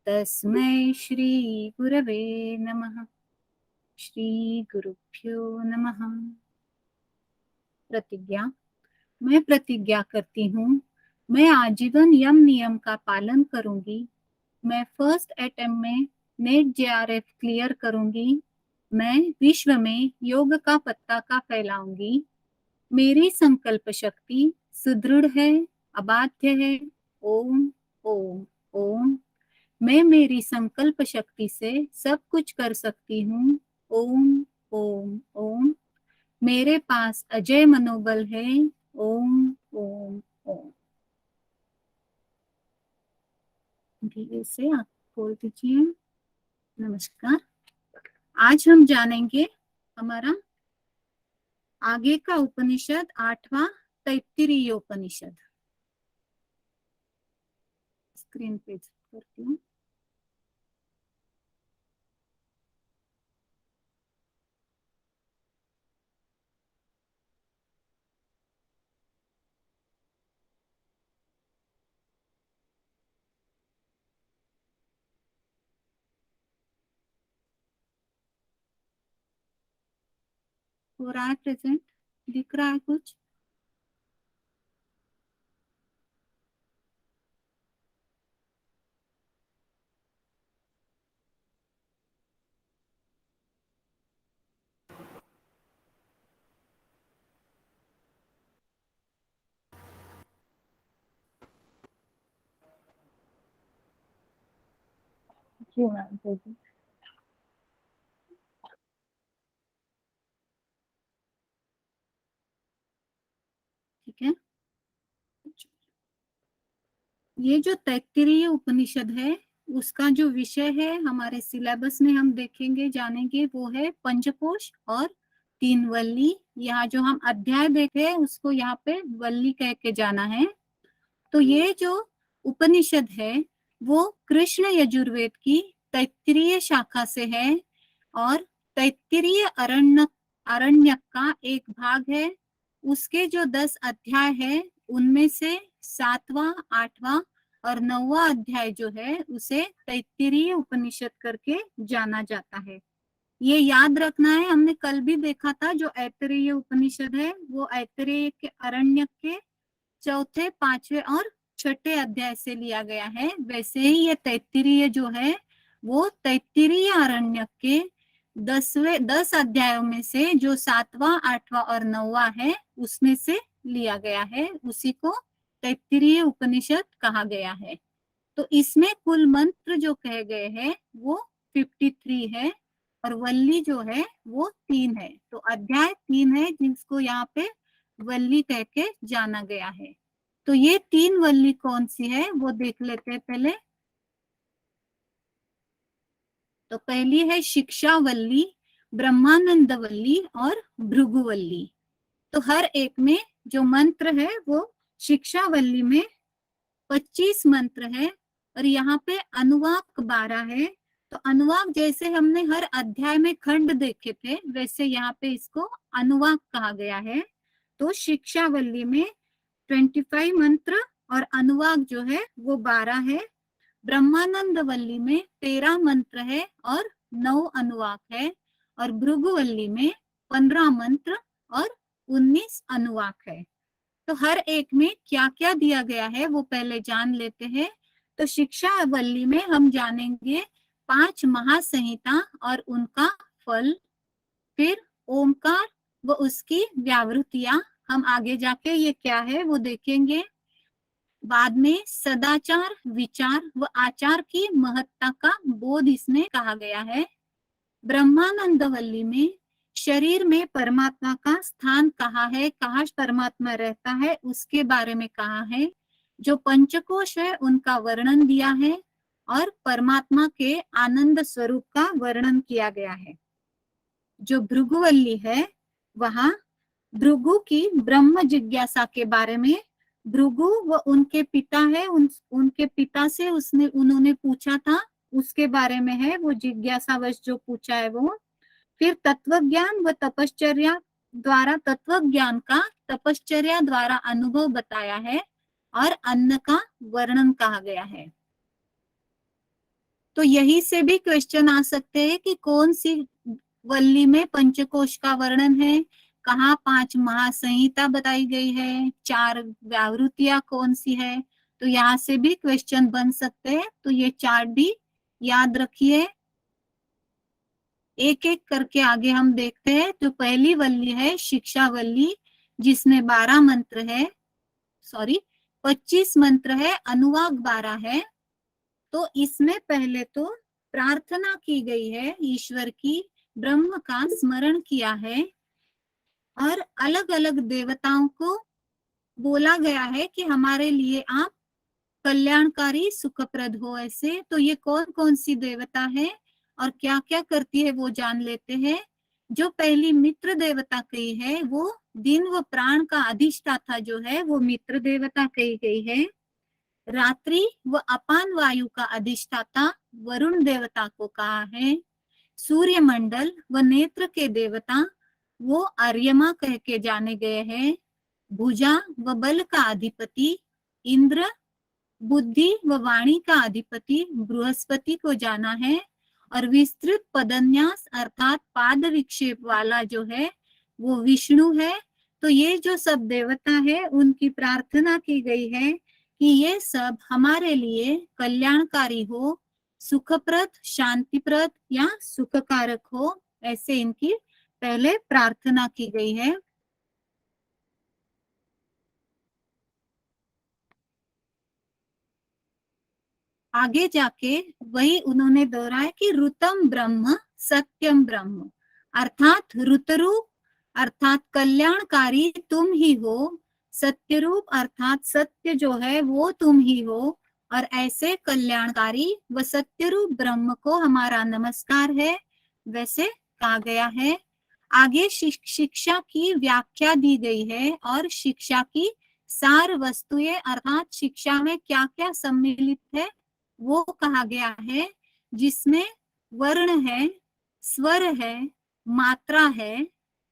तस्मै श्री गुरवे नमः। श्री गुरुभ्यो नमः। प्रतिज्ञा। मैं प्रतिज्ञा करती हूँ, मैं आजीवन यम नियम का पालन करूंगी। मैं फर्स्ट अटेम्प्ट में नेट जेआरएफ क्लियर करूंगी। मैं विश्व में योग का पताका फैलाऊंगी। मेरी संकल्प शक्ति सुदृढ़ है, अबाध्य है। ओम ओम ओम। मैं मेरी संकल्प शक्ति से सब कुछ कर सकती हूँ। ओम ओम ओम। मेरे पास अजय मनोबल है। ओम ओम ओम। धीरे से आप खोल दीजिए। नमस्कार। आज हम जानेंगे हमारा आगे का उपनिषद 8वां तैत्तिरीय उपनिषद। स्क्रीन पे करती हूँ। हो रहा है प्रेजेंट? दिख रहा है कुछ? जी मैम, ठीक है। ये जो तैत्तिरीय उपनिषद है, उसका जो विषय है हमारे सिलेबस में हम देखेंगे, जानेंगे, वो है पंचकोश और तीन वल्ली। यहाँ जो हम अध्याय देखे हैं उसको यहाँ पे वल्ली कह के जाना है। तो ये जो उपनिषद है वो कृष्ण यजुर्वेद की तैत्तिरीय शाखा से है और तैत्तिरीय अरण्यक का एक भाग है। उसके जो 10 अध्याय है उनमें से 7वां, 8वां और 9वां अध्याय जो है उसे तैत्तिरीय उपनिषद करके जाना जाता है। ये याद रखना है, हमने कल भी देखा था जो ऐतरेय उपनिषद है वो ऐतरेय के अरण्यक के चौथे, पांचवे और छठे अध्याय से लिया गया है। वैसे ही ये तैत्तिरीय जो है वो तैत्तिरीय अरण्यक के 10 अध्यायों में से जो 7वां, 8वां और 9वां है उसमें से लिया गया है। उसी को तैत्तिरीय उपनिषद कहा गया है। तो इसमें कुल मंत्र जो कहे गए हैं वो 53 है और वल्ली जो है वो 3 है। तो अध्याय 3 है जिसको यहाँ पे वल्ली कह के जाना गया है। तो ये 3 वल्ली कौन सी है वो देख लेते हैं पहले। तो पहली है शिक्षा वल्ली, ब्रह्मानंद वल्ली और भृगुवल्ली। तो हर एक में जो मंत्र है वो शिक्षा वल्ली में 25 मंत्र है और यहाँ पे अनुवाक 12 है। तो अनुवाक जैसे हमने हर अध्याय में खंड देखे थे वैसे यहाँ पे इसको अनुवाक कहा गया है। तो शिक्षावल्ली में 25 मंत्र और अनुवाक जो है वो 12 है। ब्रह्मानंद वल्ली में 13 मंत्र है और 9 अनुवाक है और भृगुवल्ली में 15 मंत्र और 19 अनुवाक है। तो हर एक में क्या क्या दिया गया है वो पहले जान लेते हैं। तो शिक्षावल्ली में हम जानेंगे 5 महासंहिता और उनका फल, फिर ओमकार व उसकी व्यावृत्तियां, हम आगे जाके ये क्या है वो देखेंगे। बाद में सदाचार, विचार व आचार की महत्ता का बोध इसमें कहा गया है। ब्रह्मानंद वल्ली में शरीर में परमात्मा का स्थान कहाँ है, कहाँ परमात्मा रहता है उसके बारे में कहा है। जो पंचकोश है उनका वर्णन दिया है और परमात्मा के आनंद स्वरूप का वर्णन किया गया है। जो भृगुवल्ली है वहां भृगु की ब्रह्म जिज्ञासा के बारे में, भृगु व उनके पिता है, उनके पिता से उन्होंने पूछा था उसके बारे में है, वो जिज्ञासावश जो पूछा है वो। फिर तत्व ज्ञान व तपश्चर्या द्वारा तत्व ज्ञान का तपश्चर्या द्वारा अनुभव बताया है और अन्न का वर्णन कहा गया है। तो यही से भी क्वेश्चन आ सकते हैं कि कौन सी वल्ली में पंचकोश का वर्णन है, कहाँ 5 महासंहिता बताई गई है, 4 व्यावृत्तियां कौन सी है। तो यहाँ से भी क्वेश्चन बन सकते हैं। तो ये चार्ट भी याद रखिए। एक एक करके आगे हम देखते हैं। तो पहली वल्ली है शिक्षावल्ली, जिसमें 12 मंत्र है, 25 मंत्र है, अनुवाक 12 है। तो इसमें पहले तो प्रार्थना की गई है, ईश्वर की, ब्रह्म का स्मरण किया है और अलग अलग देवताओं को बोला गया है कि हमारे लिए आप कल्याणकारी सुखप्रद हो। ऐसे तो ये कौन कौन सी देवता है और क्या क्या करती है वो जान लेते हैं। जो पहली मित्र देवता कही है वो दिन व प्राण का अधिष्ठाता जो है वो मित्र देवता कही गई है। रात्रि व अपान वायु का अधिष्ठाता वरुण देवता को कहा है। सूर्य मंडल व नेत्र के देवता वो आर्यमा कह के जाने गए हैं। भुजा व बल का अधिपति इंद्र, बुद्धि व वाणी का अधिपति बृहस्पति को जाना है। और विस्तृत पदन्यास अर्थात पाद विक्षेप वाला जो है वो विष्णु है। तो ये जो सब देवता है उनकी प्रार्थना की गई है कि ये सब हमारे लिए कल्याणकारी हो, सुखप्रद, शांतिप्रद या सुखकारक हो। ऐसे इनकी पहले प्रार्थना की गई है। आगे जाके वही उन्होंने दोहराया कि ऋतम ब्रह्म सत्यम ब्रह्म, अर्थात ऋतरूप अर्थात कल्याणकारी तुम ही हो, सत्यरूप अर्थात सत्य जो है वो तुम ही हो। और ऐसे कल्याणकारी व सत्यरूप ब्रह्म को हमारा नमस्कार है, वैसे कहा गया है। आगे शिक्षा की व्याख्या दी गई है और शिक्षा की सार वस्तुएं अर्थात शिक्षा में क्या क्या सम्मिलित है वो कहा गया है, जिसमें वर्ण है, स्वर है, मात्रा है,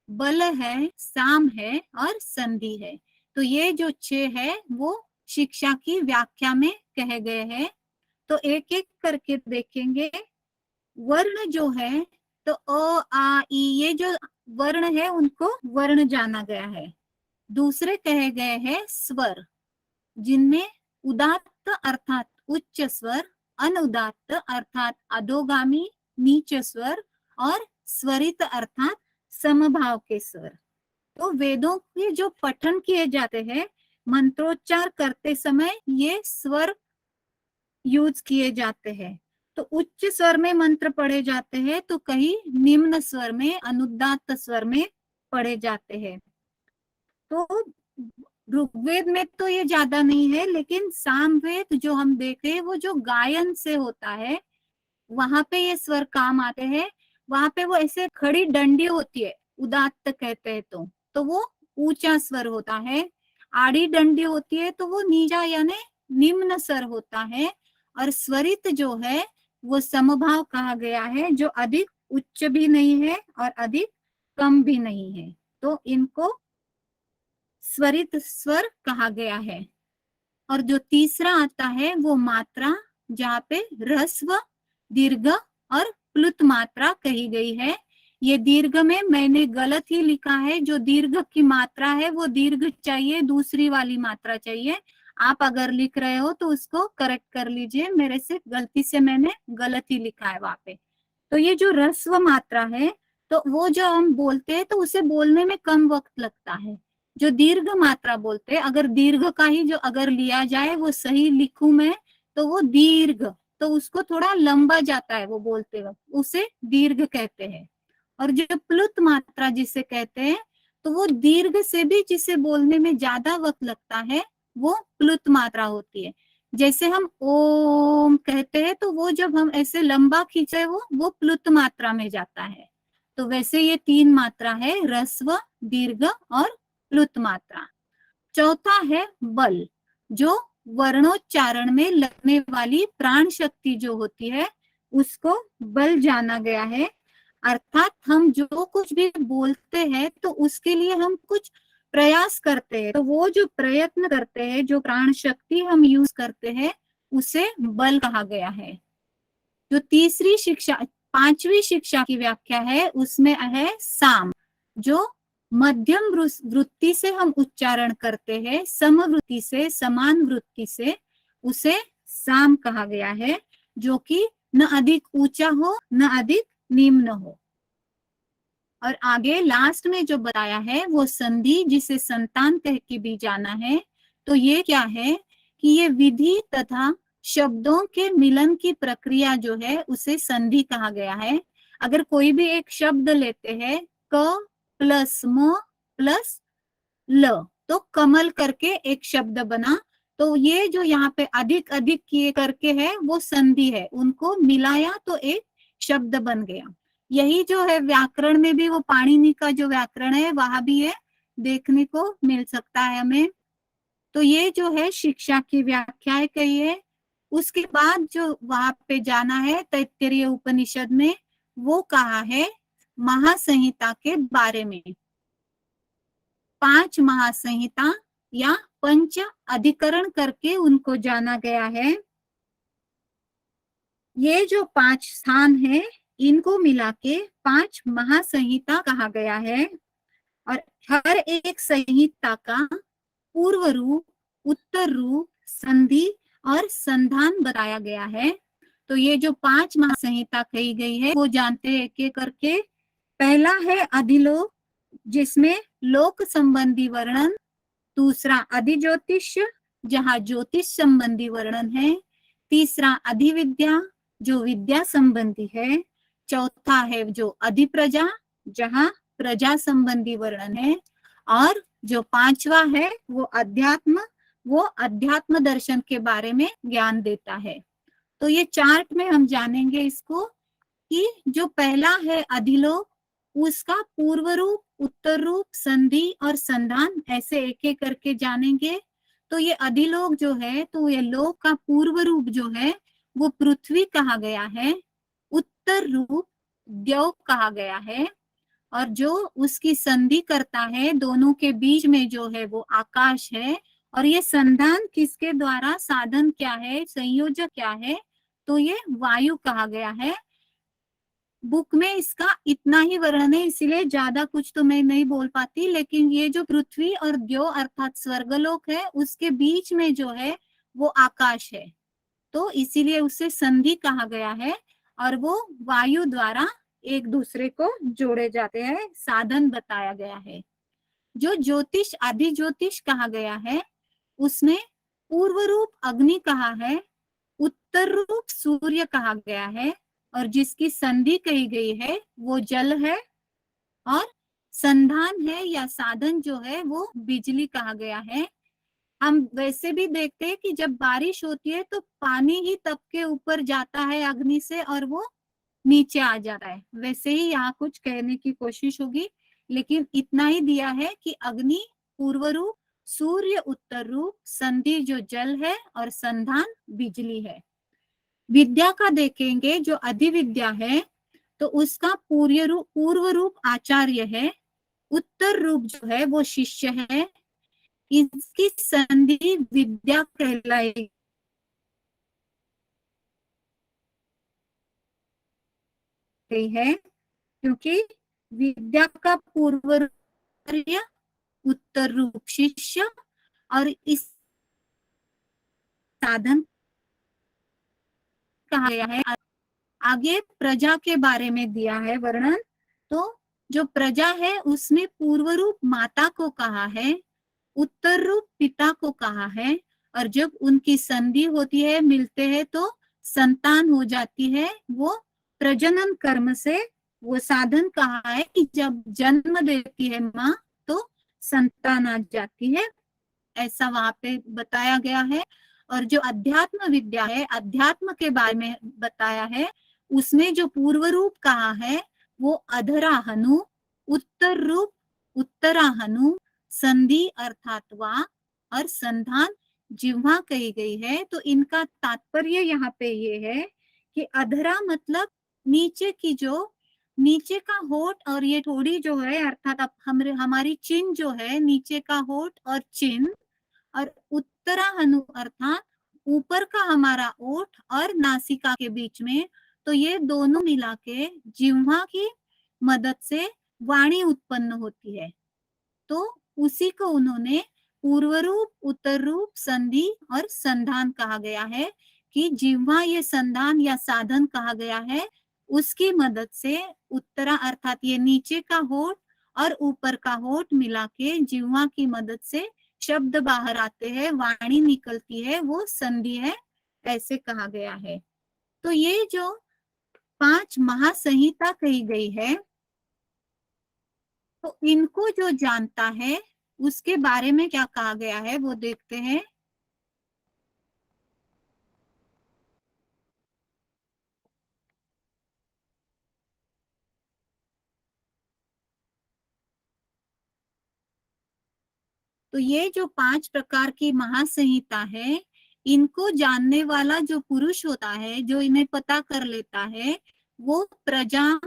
बल है, साम है और संधि है। तो ये जो 6 है वो शिक्षा की व्याख्या में कहे गए हैं। तो एक एक करके देखेंगे। वर्ण जो है तो अ आ ई ये जो वर्ण है उनको वर्ण जाना गया है। दूसरे कहे गए हैं स्वर, जिनमें उदात्त अर्थात उच्च स्वर, अनुदात्त अर्थात अधोगामी नीच स्वर और स्वरित अर्थात समभाव के स्वर। तो वेदों के जो पठन किए जाते हैं मंत्रोच्चार करते समय ये स्वर यूज किए जाते हैं। तो उच्च स्वर में मंत्र पढ़े जाते हैं तो कहीं निम्न स्वर में अनुदात्त स्वर में पढ़े जाते हैं। तो ऋग्वेद में तो ये ज्यादा नहीं है, लेकिन सामवेद जो हम देखे हैं वो जो गायन से होता है वहां पे ये स्वर काम आते हैं। वहां पे वो ऐसे खड़ी डंडी होती है, उदात्त कहते हैं तो वो ऊंचा स्वर होता है। आड़ी डंडी होती है तो वो नीचा यानी निम्न स्वर होता है। और स्वरित जो है वो समभाव कहा गया है, जो अधिक उच्च भी नहीं है और अधिक कम भी नहीं है। तो इनको स्वरित स्वर कहा गया है। और जो तीसरा आता है वो मात्रा, जहाँ पे ह्रस्व, दीर्घ और प्लुत मात्रा कही गई है। ये दीर्घ में मैंने गलत ही लिखा है, जो दीर्घ की मात्रा है वो दीर्घ चाहिए, दूसरी वाली मात्रा चाहिए। आप अगर लिख रहे हो तो उसको करेक्ट कर लीजिए, मेरे से गलती से मैंने गलत ही लिखा है वहां पे। तो ये जो ह्रस्व मात्रा है तो वो जो हम बोलते हैं तो उसे बोलने में कम वक्त लगता है। जो दीर्घ मात्रा बोलते हैं, अगर दीर्घ का ही जो अगर लिया जाए वो सही लिखूं मैं तो वो दीर्घ, तो उसको थोड़ा लंबा जाता है वो बोलते वक्त, उसे दीर्घ कहते हैं। और जो प्लुत मात्रा जिसे कहते हैं तो वो दीर्घ से भी जिसे बोलने में ज्यादा वक्त लगता है वो प्लुत मात्रा होती है। जैसे हम ओम कहते हैं तो वो जब हम ऐसे लंबा खींचे वो प्लुत मात्रा में जाता है। तो वैसे ये 3 मात्रा है, ह्रस्व, दीर्घ और प्लुत मात्रा। चौथा है बल, जो वर्णोच्चारण में लगने वाली प्राण शक्ति जो होती है उसको बल जाना गया है। अर्थात हम जो कुछ भी बोलते हैं तो उसके लिए हम कुछ प्रयास करते हैं, तो वो जो प्रयत्न करते हैं, जो प्राण शक्ति हम यूज करते हैं उसे बल कहा गया है। जो तीसरी शिक्षा, पांचवी शिक्षा की व्याख्या है उसमें है साम, जो मध्यम वृत्ति से हम उच्चारण करते हैं, समवृत्ति से, समान वृत्ति से, उसे साम कहा गया है, जो कि न अधिक ऊंचा हो न अधिक निम्न हो। और आगे लास्ट में जो बताया है वो संधि, जिसे संतान कह के भी जाना है। तो ये क्या है कि ये विधि तथा शब्दों के मिलन की प्रक्रिया जो है उसे संधि कहा गया है। अगर कोई भी एक शब्द लेते हैं, क प्लस म प्लस ल, तो कमल करके एक शब्द बना। तो ये जो यहाँ पे अधिक अधिक किए करके है वो संधि है, उनको मिलाया तो एक शब्द बन गया। यही जो है व्याकरण में भी, वो पाणिनि का जो व्याकरण है वहां भी ये देखने को मिल सकता है हमें। तो ये जो है शिक्षा की व्याख्याएं कही है। उसके बाद जो वहां पे जाना है तैत्तिरीय उपनिषद में, वो कहा है महासंहिता के बारे में। 5 महासंहिता या पंच अधिकरण करके उनको जाना गया है। ये जो 5 स्थान है इनको मिला के 5 महासंहिता कहा गया है। और हर एक संहिता का पूर्व रूप, उत्तर रूप, संधि और संधान बताया गया है। तो ये जो 5 महासंहिता कही गई है वो जानते हैं एक एक करके। पहला है अधिलोक, जिसमें लोक संबंधी वर्णन। दूसरा अधिज्योतिष, जहाँ ज्योतिष संबंधी वर्णन है। तीसरा अधिविद्या, जो विद्या संबंधी है। चौथा है जो अधिप्रजा, जहाँ प्रजा संबंधी वर्णन है। और जो पांचवा है वो अध्यात्म, वो अध्यात्म दर्शन के बारे में ज्ञान देता है। तो ये चार्ट में हम जानेंगे इसको कि जो पहला है अधिलोक, उसका पूर्व रूप, उत्तर रूप, संधि और संधान ऐसे एक एक करके जानेंगे। तो ये अधिलोक जो है, तो ये लोक का पूर्व रूप जो है वो पृथ्वी कहा गया है। उत्तर रूप द्यौ कहा गया है। और जो उसकी संधि करता है, दोनों के बीच में जो है वो आकाश है। और ये संधान किसके द्वारा, साधन क्या है, संयोजक क्या है, तो ये वायु कहा गया है। बुक में इसका इतना ही वर्णन है, इसीलिए ज्यादा कुछ तो मैं नहीं बोल पाती। लेकिन ये जो पृथ्वी और द्यो अर्थात स्वर्गलोक है, उसके बीच में जो है वो आकाश है, तो इसीलिए उसे संधि कहा गया है। और वो वायु द्वारा एक दूसरे को जोड़े जाते हैं, साधन बताया गया है। जो ज्योतिष, आदि ज्योतिष कहा गया है, उसमें पूर्व रूप अग्नि कहा है, उत्तर रूप सूर्य कहा गया है, और जिसकी संधि कही गई है वो जल है। और संधान है या साधन जो है वो बिजली कहा गया है। हम वैसे भी देखते हैं कि जब बारिश होती है तो पानी ही तप के ऊपर जाता है अग्नि से और वो नीचे आ जाता है। वैसे ही यहाँ कुछ कहने की कोशिश होगी, लेकिन इतना ही दिया है कि अग्नि पूर्व रूप, सूर्य उत्तर रूप, संधि जो जल है और संधान बिजली है। विद्या का देखेंगे, जो अधिविद्या है तो उसका पूर्व रूप आचार्य है। उत्तर रूप जो है वो शिष्य है। इसकी संधि विद्या कहलाई गई है, क्योंकि विद्या का पूर्व रूप आचार्य, उत्तर रूप शिष्य, और इस साधन कहा गया है। आगे प्रजा के बारे में दिया है वर्णन। तो जो प्रजा है उसमें पूर्व रूप माता को कहा है, उत्तर रूप पिता को कहा है, और जब उनकी संधि होती है, मिलते हैं, तो संतान हो जाती है। वो प्रजनन कर्म से वो साधन कहा है कि जब जन्म देती है माँ तो संतान आ जाती है, ऐसा वहां पे बताया गया है। और जो अध्यात्म विद्या है, अध्यात्म के बारे में बताया है, उसमें जो पूर्व रूप कहा है वो अधराहनु, उत्तर रूप उत्तराहनु, संधि अर्थात वाक, और संधान जिह्वा कही गई है। तो इनका तात्पर्य यहाँ पे ये है कि अधरा मतलब नीचे की, जो नीचे का होठ और ये थोड़ी जो है, अर्थात अब हमारी चिन जो है, नीचे का होठ और चिन, और उत्तराहनु अर्थात ऊपर का हमारा ओठ और नासिका के बीच में। तो ये दोनों मिला के जिह्वा की मदद से वाणी उत्पन्न होती है। तो उसी को उन्होंने पूर्व रूप, उत्तर रूप, संधि और संधान कहा गया है कि जिह्वा ये संधान या साधन कहा गया है। उसकी मदद से उत्तरा अर्थात ये नीचे का होठ और ऊपर का होठ मिला के जिह्वा की मदद से शब्द बाहर आते हैं, वाणी निकलती है, वो संधि है, ऐसे कहा गया है। तो ये जो 5 महासंहिता कही गई है, तो इनको जो जानता है उसके बारे में क्या कहा गया है वो देखते हैं। तो ये जो 5 प्रकार की महासंहिता है, इनको जानने वाला जो पुरुष होता है, जो इन्हें पता कर लेता है, वो प्रजा,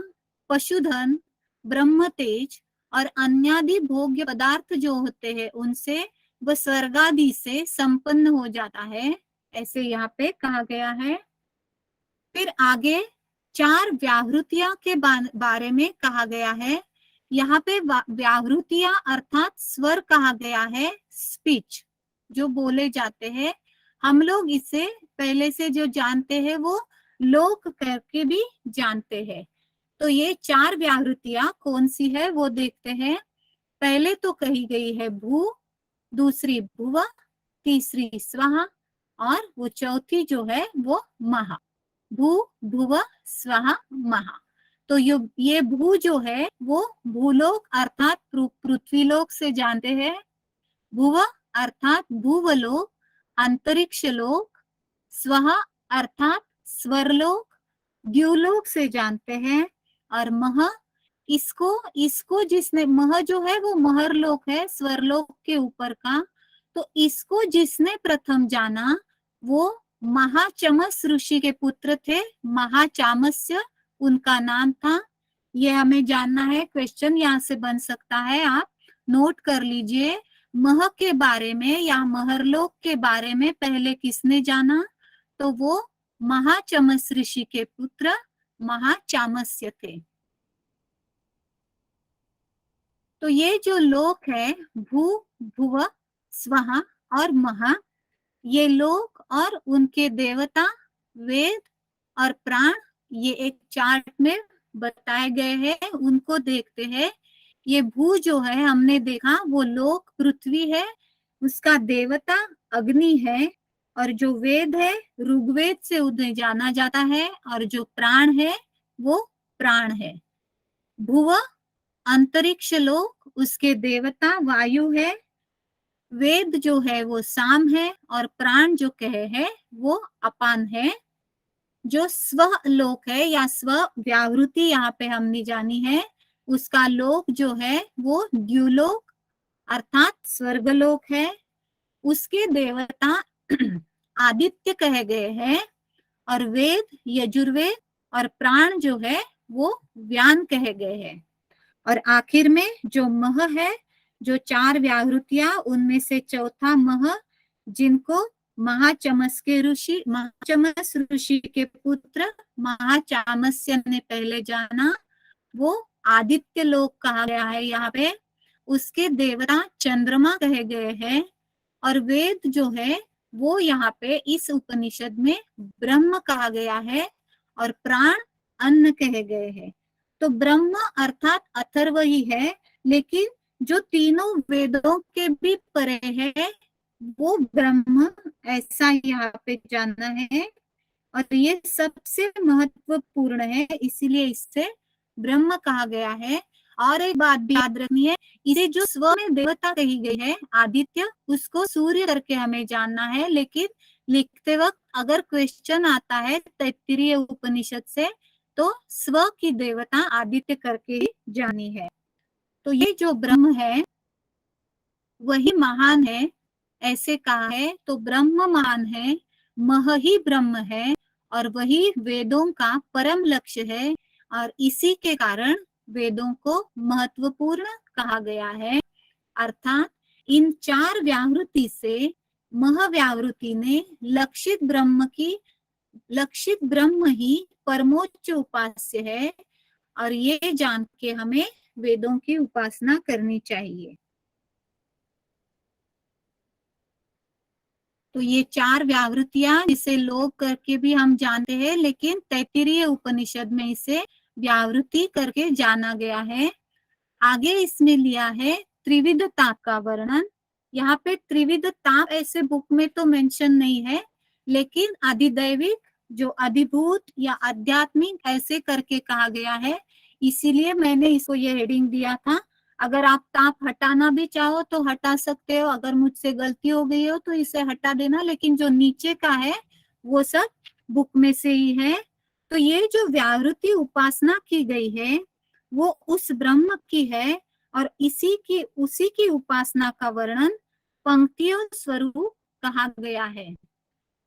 पशुधन, ब्रह्म तेज और अन्यादि भोग्य पदार्थ जो होते हैं उनसे वह स्वर्गादि से संपन्न हो जाता है, ऐसे यहाँ पे कहा गया है। फिर आगे 4 व्याहृतियां के बारे में कहा गया है। यहाँ पे व्याहृतियां अर्थात स्वर कहा गया है, स्पीच जो बोले जाते हैं। हम लोग इसे पहले से जो जानते हैं वो लोक करके भी जानते हैं। तो ये 4 व्याहृतियां कौन सी है वो देखते हैं। पहले तो कही गई है भू, दूसरी भुव, तीसरी स्वः और वो चौथी जो है वो महा। भू, भुव, स्वः, महा। तो ये भू जो है वो भूलोक अर्थात पृथ्वीलोक से जानते हैं। भुव अर्थात भूवलोक, अंतरिक्ष लोक। स्वः अर्थात स्वरलोक, द्युलोक से जानते हैं। और मह, इसको इसको जिसने, मह जो है वो महरलोक है, स्वरलोक के ऊपर का। तो इसको जिसने प्रथम जाना वो महाचमस ऋषि के पुत्र थे, महाचामस्य उनका नाम था। ये हमें जानना है, क्वेश्चन यहाँ से बन सकता है, आप नोट कर लीजिए। मह के बारे में या महरलोक के बारे में पहले किसने जाना, तो वो महाचमस ऋषि के पुत्र महाचामस्य थे। तो ये जो लोक है भू, भुव, स्वः और महा, ये लोक और उनके देवता, वेद और प्राण, ये एक चार्ट में बताए गए हैं, उनको देखते हैं। ये भू जो है हमने देखा वो लोक पृथ्वी है, उसका देवता अग्नि है, और जो वेद है ऋग्वेद से उन्हें जाना जाता है, और जो प्राण है वो प्राण है। भुव अंतरिक्ष लोक, उसके देवता वायु है, वेद जो है वो साम है, और प्राण जो कहे है वो अपान है। जो स्व लोक है या स्व व्यावृत्ति यहाँ पे हमने जानी है, उसका लोक जो है वो द्युलोक अर्थात स्वर्गलोक है। उसके देवता आदित्य कहे गए हैं, और वेद यजुर्वेद और प्राण जो है वो व्यान कहे गए हैं। और आखिर में जो मह है, जो 4 व्याहृतियां, उनमें से चौथा मह, जिनको महाचमस ऋषि के पुत्र महाचामस्य ने पहले जाना, वो आदित्य लोक कहा गया है यहाँ पे। उसके देवता चंद्रमा कहे गए हैं, और वेद जो है वो यहाँ पे इस उपनिषद में ब्रह्म कहा गया है, और प्राण अन्न कहे गए हैं। तो ब्रह्म अर्थात अथर्व ही है, लेकिन जो तीनों वेदों के भी परे है वो ब्रह्म, ऐसा यहाँ पे जानना है। और ये सबसे महत्वपूर्ण है, इसीलिए इससे ब्रह्म कहा गया है। और एक बात भी याद रखनी है, इसे जो स्व में देवता कही गई है आदित्य, उसको सूर्य करके हमें जानना है, लेकिन लिखते वक्त अगर क्वेश्चन आता है तैत्तिरीय उपनिषद से, तो स्व की देवता आदित्य करके ही जानी है। तो ये जो ब्रह्म है वही महान है, ऐसे कहा है। तो ब्रह्म महान है, मह ही ब्रह्म है, और वही वेदों का परम लक्ष्य है, और इसी के कारण वेदों को महत्वपूर्ण कहा गया है। अर्थात इन 4 व्याहृति से मह व्याहृति ने लक्षित ब्रह्म की लक्षित ब्रह्म ही परमोच्च उपास्य है, और ये जान के हमें वेदों की उपासना करनी चाहिए। तो ये 4 व्यावृत्तियां जिसे लोक करके भी हम जानते हैं, लेकिन तैत्तिरीय उपनिषद में इसे व्यावृत्ति करके जाना गया है। आगे इसमें लिया है त्रिविध ताप का वर्णन। यहाँ पे त्रिविध ताप ऐसे बुक में तो मेंशन नहीं है, लेकिन अधिदैविक, जो अधिभूत या आध्यात्मिक ऐसे करके कहा गया है, इसीलिए मैंने इसको ये हेडिंग दिया था। अगर आप ताप हटाना भी चाहो तो हटा सकते हो, अगर मुझसे गलती हो गई हो तो इसे हटा देना, लेकिन जो नीचे का है वो सब बुक में से ही है। तो ये जो व्यावृत्ति उपासना की गई है वो उस ब्रह्म की है, और उसी की उपासना का वर्णन पंक्तियों स्वरूप कहा गया है।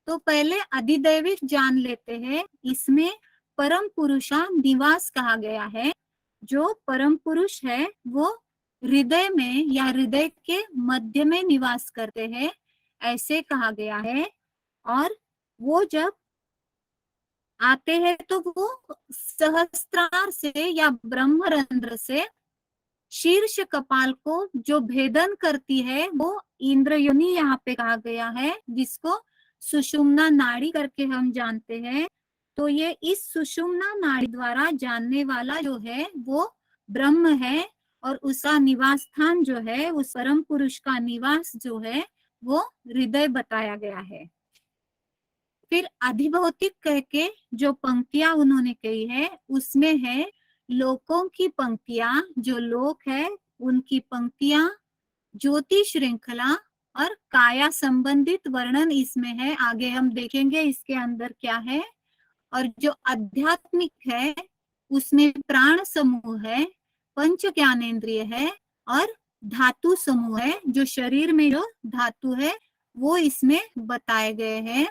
तो पहले अधिदैविक जान लेते हैं। इसमें परम पुरुषा निवास कहा गया है। जो परम पुरुष है वो हृदय में या हृदय के मध्य में निवास करते हैं, ऐसे कहा गया है। और वो जब आते हैं तो वो सहस्त्रार से या ब्रह्मरंध्र से शीर्ष कपाल को जो भेदन करती है वो इंद्रयोनि यहाँ पे कहा गया है, जिसको सुषुम्ना नाड़ी करके हम जानते हैं। तो ये इस सुषुम्ना नाड़ी द्वारा जानने वाला जो है वो ब्रह्म है, और उसका निवास स्थान जो है, उस परम पुरुष का निवास जो है वो हृदय बताया गया है। फिर अधिभौतिक कह के जो पंक्तियां उन्होंने कही है उसमें है लोकों की पंक्तियां, जो लोक है उनकी पंक्तियां, ज्योति श्रृंखला और काया संबंधित वर्णन इसमें है। आगे हम देखेंगे इसके अंदर क्या है। और जो आध्यात्मिक है उसमें प्राण समूह है, पंच ज्ञानेन्द्रिय है, और धातु समूह है। जो शरीर में जो धातु है वो इसमें बताए गए हैं।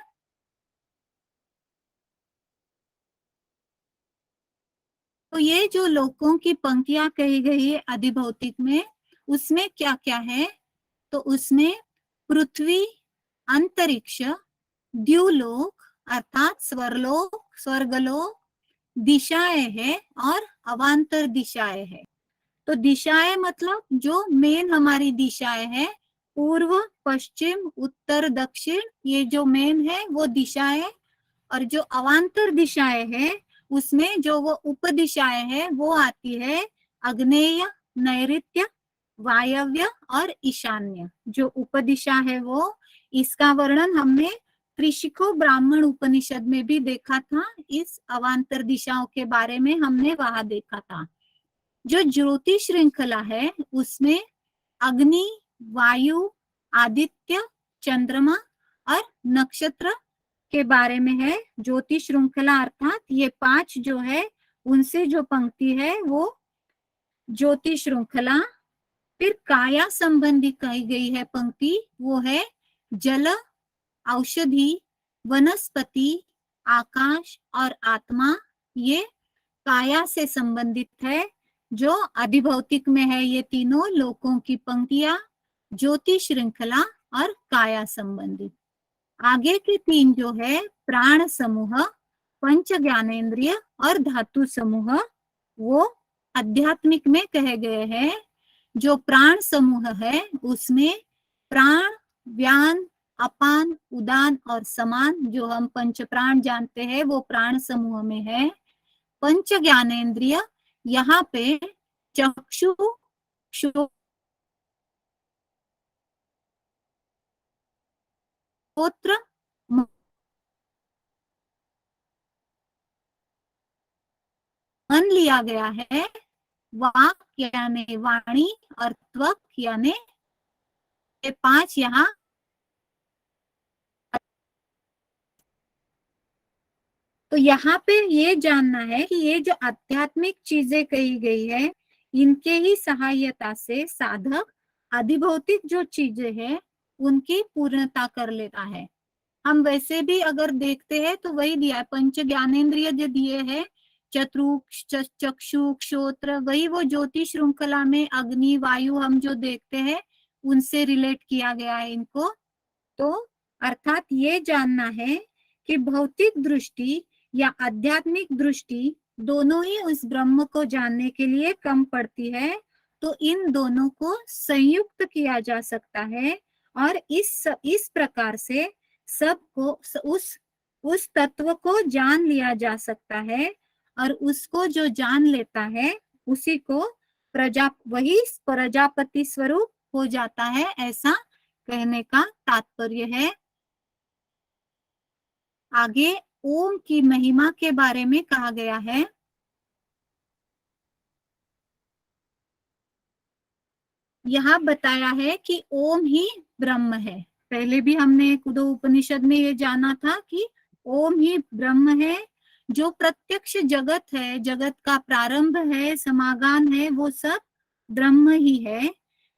तो ये जो लोकों की पंक्तियां कही गई है अधिभौतिक में, उसमें क्या क्या है? तो उसमें पृथ्वी, अंतरिक्ष, द्युलोक अर्थात स्वरलोक, स्वर्गलोक, दिशाएं है और अवांतर दिशाएं है। तो दिशाएं मतलब जो मेन हमारी दिशाएं है, पूर्व, पश्चिम, उत्तर, दक्षिण, ये जो मेन है वो दिशाएं। और जो अवांतर दिशाएं है उसमें जो वो उपदिशाएं है वो आती है आग्नेय, नैऋत्य, वायव्य और ईशान्य। जो उपदिशा है वो, इसका वर्णन हमने त्रिशिखो ब्राह्मण उपनिषद में भी देखा था। इस अवांतर दिशाओं के बारे में हमने वहां देखा था। जो ज्योति श्रृंखला है उसमें अग्नि, वायु, आदित्य, चंद्रमा और नक्षत्र के बारे में है। ज्योति श्रृंखला अर्थात ये 5 जो है उनसे जो पंक्ति है वो ज्योति श्रृंखला। फिर काया संबंधी कही गई है पंक्ति, वो है जल, औषधि, वनस्पति, आकाश और आत्मा। ये काया से संबंधित है। जो अधिभौतिक में है ये तीनों लोकों की पंक्तियां, ज्योति श्रृंखला और काया संबंधित। आगे की 3 जो है प्राण समूह, पंच ज्ञानेन्द्रिय और धातु समूह, वो आध्यात्मिक में कहे गए हैं। जो प्राण समूह है उसमें प्राण, व्यान, अपान, उदान और समान, जो हम पंच प्राण जानते हैं वो प्राण समूह में है। पंच ज्ञानेन्द्रिय यहाँ पे चक्षु, श्रोत्र, मन लिया गया है। वाक यानी वाणी और त्वक यानी ये 5 यहाँ। तो यहाँ पे ये जानना है कि ये जो आध्यात्मिक चीजें कही गई है इनके ही सहायता से साधक अधिभौतिक जो चीजें हैं उनकी पूर्णता कर लेता है। हम वैसे भी अगर देखते हैं तो वही दिया है, पंच ज्ञानेन्द्रिय जो दिए है, चक्षु, श्रोत्र, वही वो ज्योति श्रृंखला में अग्नि, वायु हम जो देखते हैं उनसे रिलेट किया गया है इनको। तो अर्थात ये जानना है कि भौतिक दृष्टि या आध्यात्मिक दृष्टि दोनों ही उस ब्रह्म को जानने के लिए कम पड़ती है, तो इन दोनों को संयुक्त किया जा सकता है और इस प्रकार से सबको उस तत्व को जान लिया जा सकता है, और उसको जो जान लेता है उसी को वही प्रजापति स्वरूप हो जाता है, ऐसा कहने का तात्पर्य है। आगे ओम की महिमा के बारे में कहा गया है। यहाँ बताया है कि ओम ही ब्रह्म है। पहले भी हमने कुदो उपनिषद में ये जाना था कि ओम ही ब्रह्म है, जो प्रत्यक्ष जगत है, जगत का प्रारंभ है, समागान है, वो सब ब्रह्म ही है।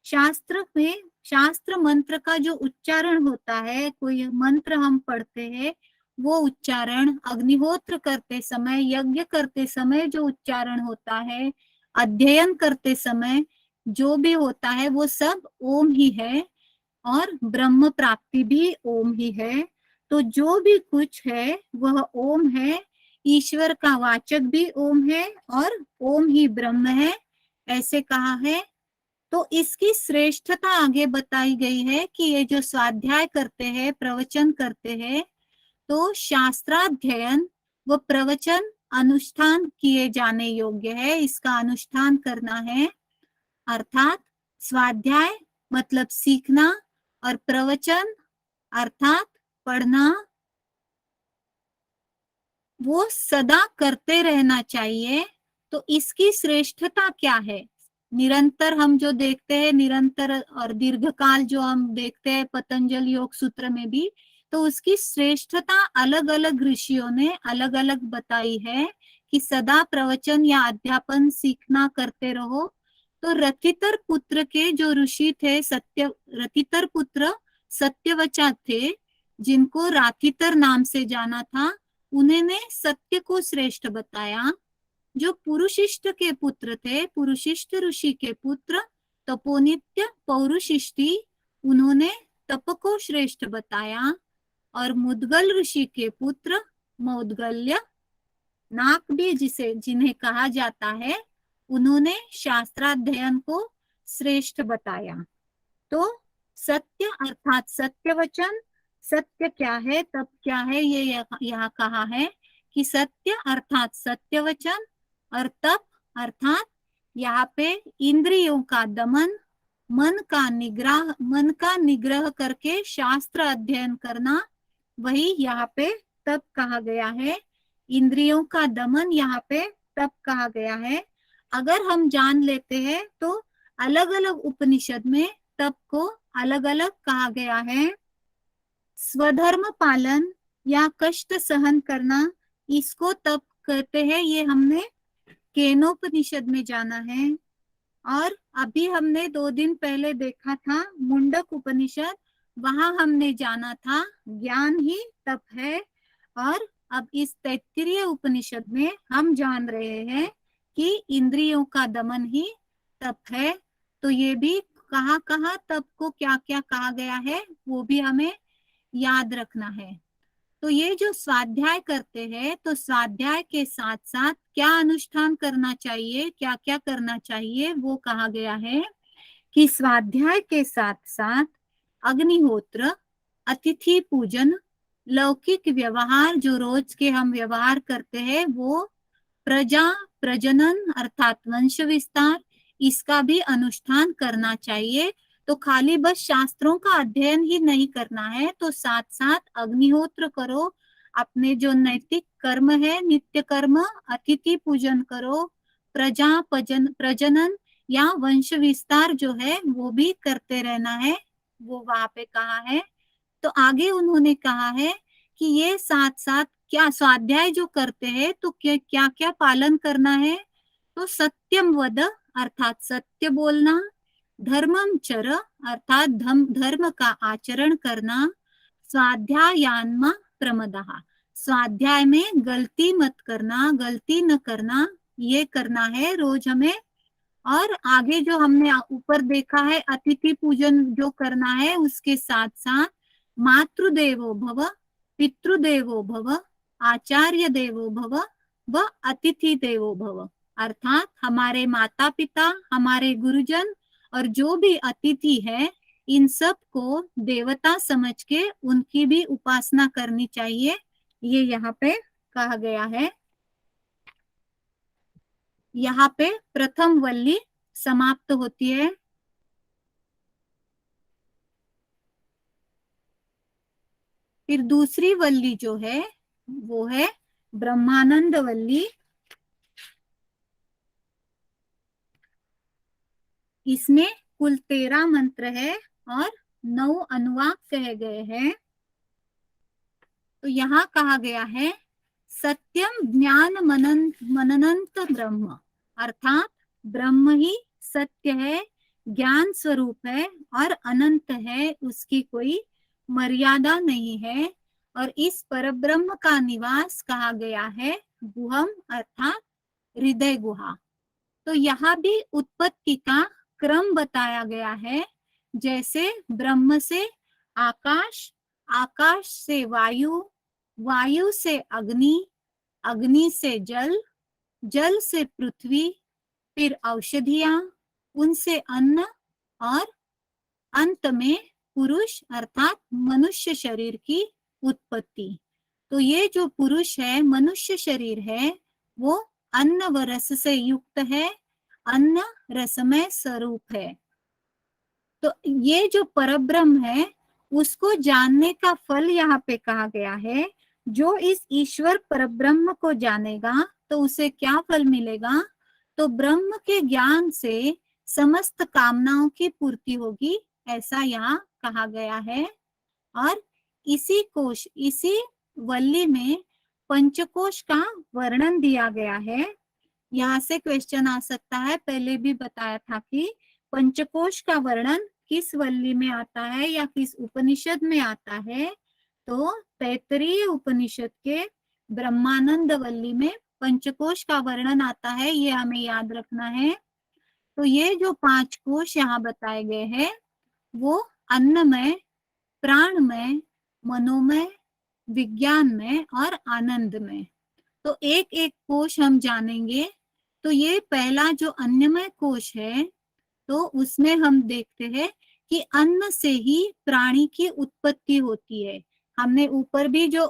शास्त्र में शास्त्र मंत्र का जो उच्चारण होता है, कोई मंत्र हम पढ़ते हैं, वो उच्चारण अग्निहोत्र करते समय, यज्ञ करते समय जो उच्चारण होता है, अध्ययन करते समय जो भी होता है, वो सब ओम ही है, और ब्रह्म प्राप्ति भी ओम ही है। तो जो भी कुछ है वह ओम है, ईश्वर का वाचक भी ओम है और ओम ही ब्रह्म है, ऐसे कहा है। तो इसकी श्रेष्ठता आगे बताई गई है कि ये जो स्वाध्याय करते हैं, प्रवचन करते हैं, तो शास्त्राध्ययन व प्रवचन अनुष्ठान किए जाने योग्य है, इसका अनुष्ठान करना है। अर्थात स्वाध्याय मतलब सीखना, और प्रवचन अर्थात पढ़ना, वो सदा करते रहना चाहिए। तो इसकी श्रेष्ठता क्या है? निरंतर हम जो देखते हैं, निरंतर और दीर्घकाल जो हम देखते हैं पतंजलि योग सूत्र में भी, तो उसकी श्रेष्ठता अलग अलग ऋषियों ने अलग अलग बताई है कि सदा प्रवचन या अध्यापन सीखना करते रहो। तो रथितर पुत्र के जो ऋषि थे, रथितर पुत्र सत्यवचा थे, जिनको राथितर नाम से जाना था, उन्होंने सत्य को श्रेष्ठ बताया। जो पुरुषिष्ठ के पुत्र थे, पुरुषिष्ठ ऋषि के पुत्र तपोनित्य पौरुषिष्टि, उन्होंने तप को श्रेष्ठ बताया। और मुद्गल ऋषि के पुत्र मौद्गल्य, नाक भी जिन्हें कहा जाता है, उन्होंने शास्त्राध्ययन को श्रेष्ठ बताया। तो सत्य अर्थात सत्य वचन, सत्य क्या है, तप क्या है, ये यहाँ कहा है कि सत्य अर्थात सत्य वचन, और तप अर्थात यहाँ पे इंद्रियों का दमन, मन का निग्रह करके शास्त्र अध्ययन करना, वही यहाँ पे तप कहा गया है। इंद्रियों का दमन यहाँ पे तप कहा गया है। अगर हम जान लेते हैं तो अलग अलग उपनिषद में तप को अलग अलग कहा गया है। स्वधर्म पालन या कष्ट सहन करना, इसको तप कहते हैं, ये हमने केनोपनिषद में जाना है। और अभी हमने 2 दिन पहले देखा था मुंडक उपनिषद, वहां हमने जाना था ज्ञान ही तप है। और अब इस तैत्तिरीय उपनिषद में हम जान रहे हैं कि इंद्रियों का दमन ही तप है। तो ये भी कहाँ कहाँ तप को क्या क्या कहा गया है, वो भी हमें याद रखना है। तो ये जो स्वाध्याय करते हैं, तो स्वाध्याय के साथ साथ क्या अनुष्ठान करना चाहिए, क्या क्या करना चाहिए, वो कहा गया है कि स्वाध्याय के साथ साथ अग्निहोत्र, अतिथि पूजन, लौकिक व्यवहार जो रोज के हम व्यवहार करते हैं, वो प्रजनन अर्थात वंश विस्तार, इसका भी अनुष्ठान करना चाहिए। तो खाली बस शास्त्रों का अध्ययन ही नहीं करना है, तो साथ साथ अग्निहोत्र करो, अपने जो नैतिक कर्म है, नित्य कर्म, अतिथि पूजन करो, प्रजनन या वंश विस्तार जो है वो भी करते रहना है, वो वहां पे कहा है। तो आगे उन्होंने कहा है कि ये साथ साथ क्या स्वाध्याय जो करते हैं, तो क्या क्या पालन करना है। तो सत्यम वद अर्थात सत्य बोलना, धर्मम चर अर्थात धर्म का आचरण करना, स्वाध्यायान्मा प्रमदः, स्वाध्याय में गलती मत करना, गलती न करना, ये करना है रोज हमें। और आगे जो हमने ऊपर देखा है अतिथि पूजन जो करना है, उसके साथ साथ मातृदेवो भव, पितृदेवो भव, आचार्य देवो भव व अतिथि देवो भव। अर्थात हमारे माता पिता, हमारे गुरुजन और जो भी अतिथि है, इन सब को देवता समझ के उनकी भी उपासना करनी चाहिए। ये यहाँ पे कहा गया है। यहाँ पे प्रथम वल्ली समाप्त होती है। फिर दूसरी वल्ली जो है वो है ब्रह्मानंद वल्ली। इसमें कुल 13 मंत्र है और 9 अनुवाक कहे गए हैं। तो यहाँ कहा गया है सत्यम ज्ञान मननंत ब्रह्म, अर्थात ब्रह्म ही सत्य है, ज्ञान स्वरूप है और अनंत है, उसकी कोई मर्यादा नहीं है। और इस परब्रह्म का निवास कहा गया है गुहम, अर्थात हृदय गुहा। तो यहाँ भी उत्पत्ति का क्रम बताया गया है। जैसे ब्रह्म से आकाश, आकाश से वायु, वायु से अग्नि, अग्नि से जल, जल से पृथ्वी, फिर औषधियां, उनसे अन्न और अंत में पुरुष अर्थात मनुष्य शरीर की उत्पत्ति। तो ये जो पुरुष है, मनुष्य शरीर है, वो अन्न व रस से युक्त है, अन्न रसमय स्वरूप है। तो ये जो परब्रह्म है उसको जानने का फल यहाँ पे कहा गया है। जो इस ईश्वर परब्रह्म को जानेगा तो उसे क्या फल मिलेगा? तो ब्रह्म के ज्ञान से समस्त कामनाओं की पूर्ति होगी, ऐसा यहाँ कहा गया है। और इसी वल्ली में पंचकोश का वर्णन दिया गया है। यहाँ से क्वेश्चन आ सकता है, पहले भी बताया था कि पंचकोश का वर्णन किस वल्ली में आता है या किस उपनिषद में आता है। तो तैत्तरीय उपनिषद के ब्रह्मानंद वल्ली में पंचकोश का वर्णन आता है, ये हमें याद रखना है। तो ये जो 5 कोश यहाँ बताए गए हैं वो अन्नमय, प्राणमय, मनोमय, विज्ञानमय और आनंदमय। तो एक एक कोश हम जानेंगे। तो ये पहला जो अन्नमय कोश है, तो उसमें हम देखते हैं कि अन्न से ही प्राणी की उत्पत्ति होती है। हमने ऊपर भी जो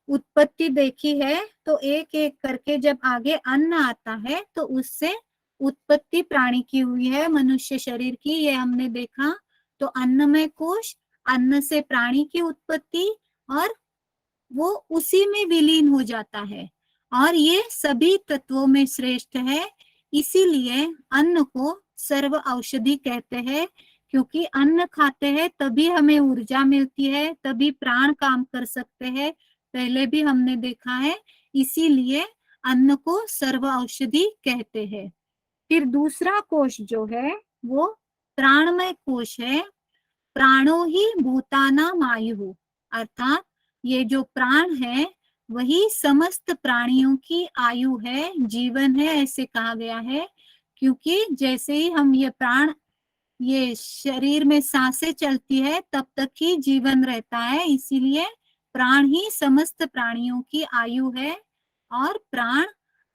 उत्पत्ति देखी है, तो एक एक करके जब आगे अन्न आता है तो उससे उत्पत्ति प्राणी की हुई है, मनुष्य शरीर की, ये हमने देखा। तो अन्नमय कोश, अन्न से प्राणी की उत्पत्ति और वो उसी में विलीन हो जाता है और ये सभी तत्वों में श्रेष्ठ है। इसीलिए अन्न को सर्व औषधि कहते हैं, क्योंकि अन्न खाते हैं तभी हमें ऊर्जा मिलती है, तभी प्राण काम कर सकते हैं, पहले भी हमने देखा है। इसीलिए अन्न को सर्व औषधि कहते हैं। फिर दूसरा कोश जो है वो प्राणमय कोश है। प्राणो ही भूतानाम आयुः, अर्थात ये जो प्राण है वही समस्त प्राणियों की आयु है, जीवन है, ऐसे कहा गया है। क्योंकि जैसे ही हम ये प्राण, ये शरीर में सांसें चलती है तब तक ही जीवन रहता है, इसीलिए प्राण ही समस्त प्राणियों की आयु है और प्राण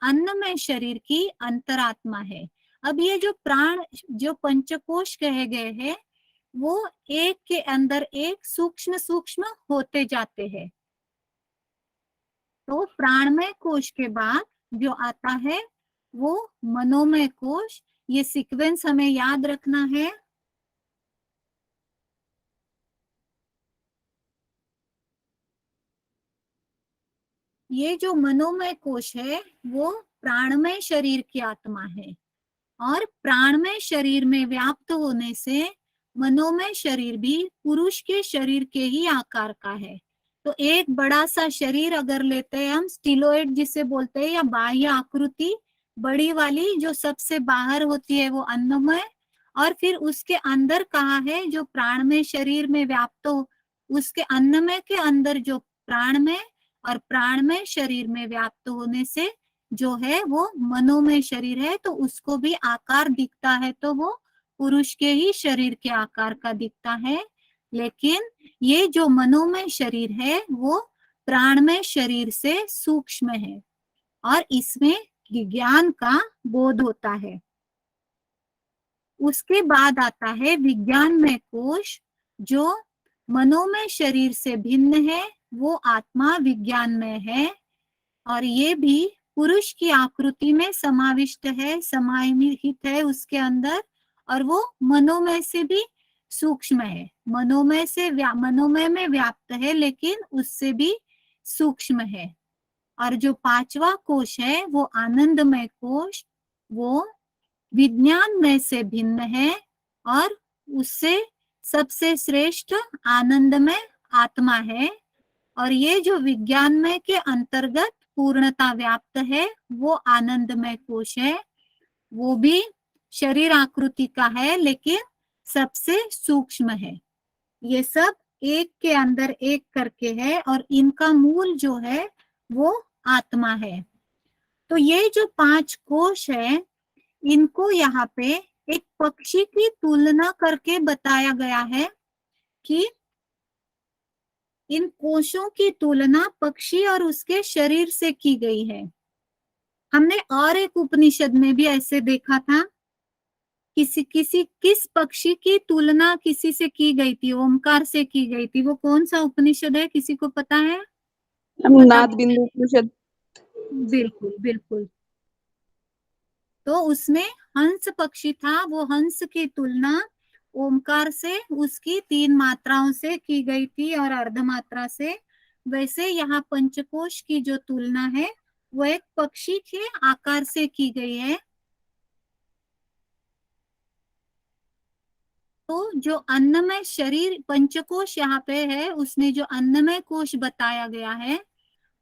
अन्नमय शरीर की अंतरात्मा है। अब ये जो प्राण, जो पंचकोश कहे गए हैं, वो एक के अंदर एक सूक्ष्म सूक्ष्म होते जाते हैं। तो प्राणमय कोश के बाद जो आता है वो मनोमय कोश। ये सीक्वेंस हमें याद रखना है। ये जो मनोमय कोश है वो प्राणमय शरीर की आत्मा है और प्राणमय शरीर में व्याप्त होने से मनोमय शरीर भी पुरुष के शरीर के ही आकार का है। तो एक बड़ा सा शरीर अगर लेते हैं हम, स्टिलोइड जिसे बोलते हैं, या बाह्य आकृति बड़ी वाली जो सबसे बाहर होती है वो अन्नमय, और फिर उसके अंदर कहा है जो प्राणमय शरीर में व्याप्त हो, उसके अन्नमय के अंदर जो प्राणमय और प्राणमय शरीर में व्याप्त होने से जो है वो मनोमय शरीर है। तो उसको भी आकार दिखता है तो वो पुरुष के ही शरीर के आकार का दिखता है। लेकिन ये जो मनोमय शरीर है वो प्राणमय शरीर से सूक्ष्म है और इसमें विज्ञान का बोध होता है। उसके बाद आता है विज्ञानमय कोश, जो मनोमय शरीर से भिन्न है, वो आत्मा विज्ञानमय है और ये भी पुरुष की आकृति में समाविष्ट है, समाहित है उसके अंदर, और वो मनोमय से भी सूक्ष्म है, मनोमय में व्याप्त है लेकिन उससे भी सूक्ष्म है। और जो पांचवा कोश है वो आनंदमय कोश, वो विज्ञानमय से भिन्न है और उससे सबसे श्रेष्ठ आनंदमय आत्मा है। और ये जो विज्ञानमय के अंतर्गत पूर्णता व्याप्त है वो आनंदमय कोश है, वो भी शरीर आकृति का है लेकिन सबसे सूक्ष्म है। ये सब एक के अंदर एक करके है और इनका मूल जो है वो आत्मा है। तो ये जो 5 कोश है, इनको यहाँ पे एक पक्षी की तुलना करके बताया गया है कि इन कोशों की तुलना पक्षी और उसके शरीर से की गई है। हमने और एक उपनिषद में भी ऐसे देखा था, किस पक्षी की तुलना किसी से की गई थी, ओमकार से की गई थी। वो कौन सा उपनिषद है, किसी को पता है? नाद बिंदु उपनिषद। बिल्कुल बिल्कुल। तो उसमें हंस पक्षी था, वो हंस की तुलना ओमकार से उसकी 3 मात्राओं से की गई थी और अर्ध मात्रा से। वैसे यहाँ पंचकोश की जो तुलना है वो एक पक्षी के आकार से की गई है। तो जो अन्नमय शरीर पंचकोश यहाँ पे है, उसमें जो अन्नमय कोश बताया गया है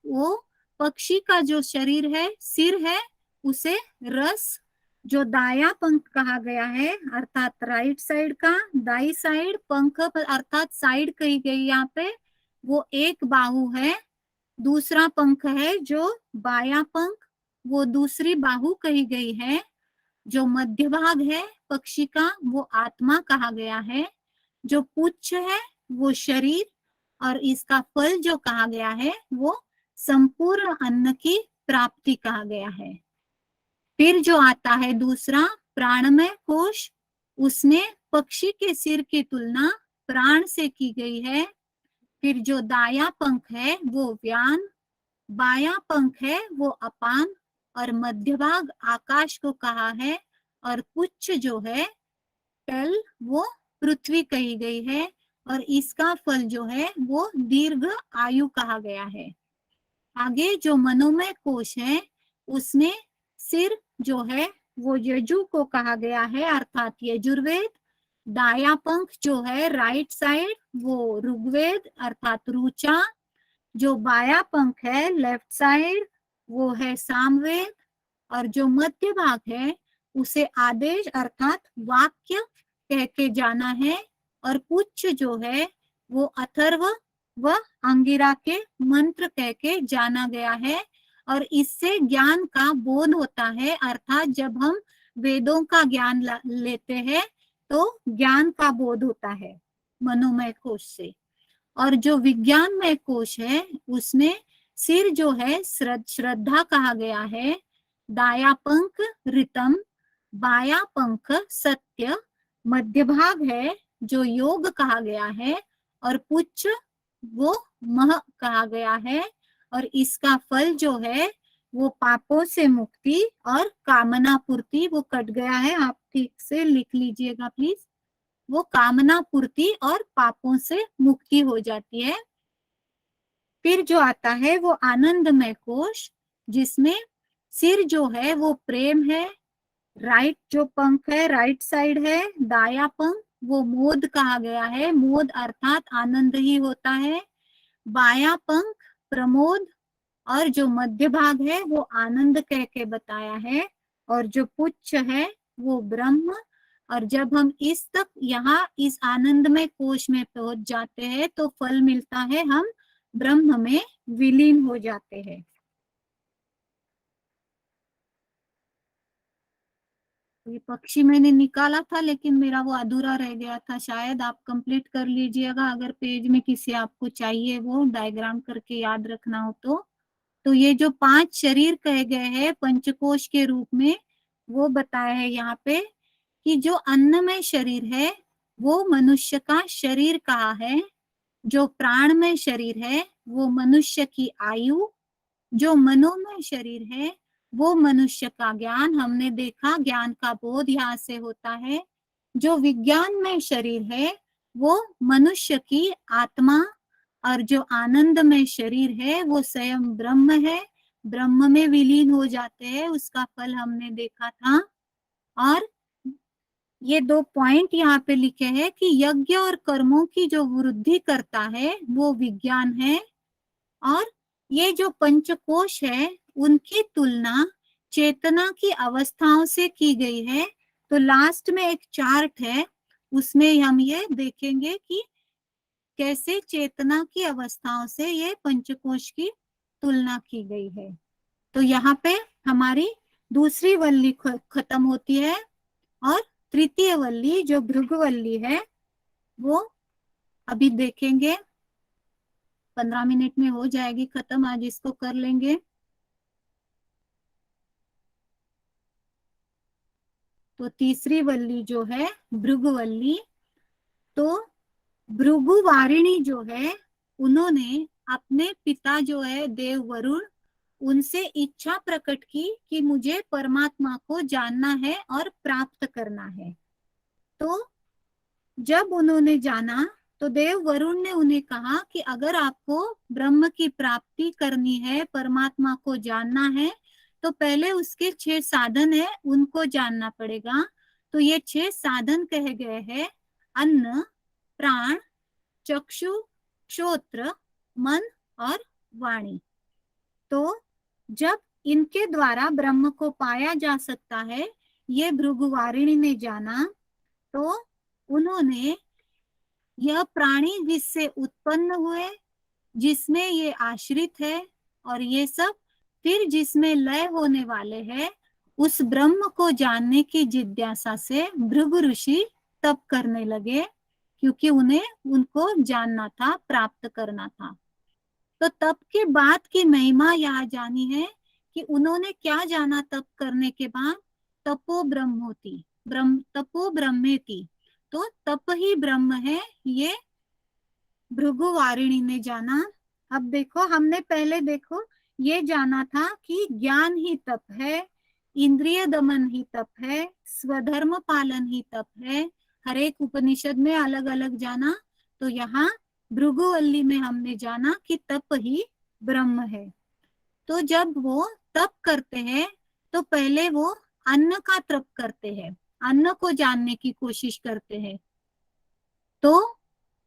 वो पक्षी का जो शरीर है, सिर है, उसे रस, जो दाया पंख कहा गया है अर्थात राइट साइड का, दाई साइड पंख अर्थात साइड कही गई यहाँ पे, वो एक बाहु है। दूसरा पंख है जो बाया पंख, वो दूसरी बाहु कही गई है। जो मध्य भाग है पक्षी का वो आत्मा कहा गया है। जो पुच्छ है वो शरीर, और इसका फल जो कहा गया है वो संपूर्ण अन्न की प्राप्ति कहा गया है। फिर जो आता है दूसरा प्राणमय कोश, उसमें पक्षी के सिर की तुलना प्राण से की गई है। फिर जो दाया पंख है वो व्यान, बाया पंख है वो अपान, और मध्य भाग आकाश को कहा है, और पुच्छ जो है टल वो पृथ्वी कही गई है, और इसका फल जो है वो दीर्घ आयु कहा गया है। आगे जो मनोमय कोश है उसमें सिर जो है वो यजु को कहा गया है अर्थात यजुर्वेद, दाया पंख जो है राइट साइड वो ऋग्वेद अर्थात रुचा, जो बाया पंख है लेफ्ट साइड वो है सामवेद, और जो मध्य भाग है उसे आदेश अर्थात वाक्य कह के जाना है, और पुच्छ जो है वो अथर्व व अंगिरा के मंत्र कह के जाना गया है। और इससे ज्ञान का बोध होता है, अर्थात जब हम वेदों का ज्ञान लेते हैं तो ज्ञान का बोध होता है मनोमय कोश से। और जो विज्ञानमय कोश है उसमें सिर जो है श्रद्धा कहा गया है, दाया पंख ऋतम, बाया पंख सत्य, मध्य भाग है जो योग कहा गया है, और पुच्छ वो मह कहा गया है। और इसका फल जो है वो पापों से मुक्ति और कामना पूर्ति, वो कट गया है आप ठीक से लिख लीजिएगा प्लीज, वो कामना पूर्ति और पापों से मुक्ति हो जाती है। फिर जो आता है वो आनंदमय कोश, जिसमें सिर जो है वो प्रेम है, राइट जो पंख है राइट साइड है दाया पंख वो मोद कहा गया है, मोद अर्थात आनंद ही होता है, बाया पंख प्रमोद, और जो मध्य भाग है वो आनंद कह के बताया है, और जो पुच्छ है वो ब्रह्म। और जब हम इस तक यहाँ इस आनंदमय कोश में पहुंच जाते हैं तो फल मिलता है, हम ब्रह्म में विलीन हो जाते हैं। ये पक्षी मैंने निकाला था लेकिन मेरा वो अधूरा रह गया था, शायद आप कंप्लीट कर लीजिएगा अगर पेज में किसी आपको चाहिए वो डायग्राम करके याद रखना हो तो ये जो 5 शरीर कहे गए हैं पंचकोश के रूप में, वो बताया है यहाँ पे कि जो अन्नमय शरीर है वो मनुष्य का शरीर कहा है, जो प्राणमय शरीर है वो मनुष्य की आयु, जो मनोमय शरीर है वो मनुष्य का ज्ञान, हमने देखा ज्ञान का बोध यहाँ से होता है, जो विज्ञानमय शरीर है वो मनुष्य की आत्मा, और जो आनंदमय शरीर है वो स्वयं ब्रह्म है, ब्रह्म में विलीन हो जाते हैं, उसका फल हमने देखा था। और ये 2 पॉइंट यहाँ पे लिखे हैं कि यज्ञ और कर्मों की जो वृद्धि करता है वो विज्ञान है, और ये जो पंचकोश है उनकी तुलना चेतना की अवस्थाओं से की गई है। तो लास्ट में एक चार्ट है, उसमें हम ये देखेंगे कि कैसे चेतना की अवस्थाओं से ये पंचकोश की तुलना की गई है। तो यहाँ पे हमारी दूसरी वल्ली खत्म होती है, और तृतीय वल्ली जो भृगुवल्ली है वो अभी देखेंगे, 15 मिनट में हो जाएगी खत्म, आज इसको कर लेंगे। तो तीसरी वल्ली जो है भृगुवल्ली, तो भृगुवारिणी जो है उन्होंने अपने पिता जो है देव वरुण, उनसे इच्छा प्रकट की कि मुझे परमात्मा को जानना है और प्राप्त करना है। तो जब उन्होंने जाना तो देव वरुण ने उन्हें कहा कि अगर आपको ब्रह्म की प्राप्ति करनी है, परमात्मा को जानना है, तो पहले उसके 6 साधन है उनको जानना पड़ेगा। तो ये 6 साधन कहे गए हैं, अन्न, प्राण, चक्षु, श्रोत्र, मन और वाणी। तो जब इनके द्वारा ब्रह्म को पाया जा सकता है, ये भृगुवारिणी ने जाना, तो उन्होंने यह प्राणी जिससे उत्पन्न हुए, जिसमें ये आश्रित है, और ये सब फिर जिसमें लय होने वाले हैं, उस ब्रह्म को जानने की जिज्ञासा से भृगु ऋषि तप करने लगे, क्योंकि उन्हें उनको जानना था, प्राप्त करना था। तो तप के बाद की महिमा यहाँ जानी है कि उन्होंने क्या जाना तप करने के बाद, तपो ब्रह्मोति, तपो ब्रह्मेति, तो तप ही ब्रह्म है, ये भृगुवारिणी ने जाना। अब देखो, हमने पहले देखो ये जाना था कि ज्ञान ही तप है, इंद्रिय दमन ही तप है, स्वधर्म पालन ही तप है, हर एक उपनिषद में अलग अलग जाना। तो यहाँ भृगुवल्ली में हमने जाना कि तप ही ब्रह्म है। तो जब वो तप करते हैं तो पहले वो अन्न का तप करते हैं, अन्न को जानने की कोशिश करते हैं। तो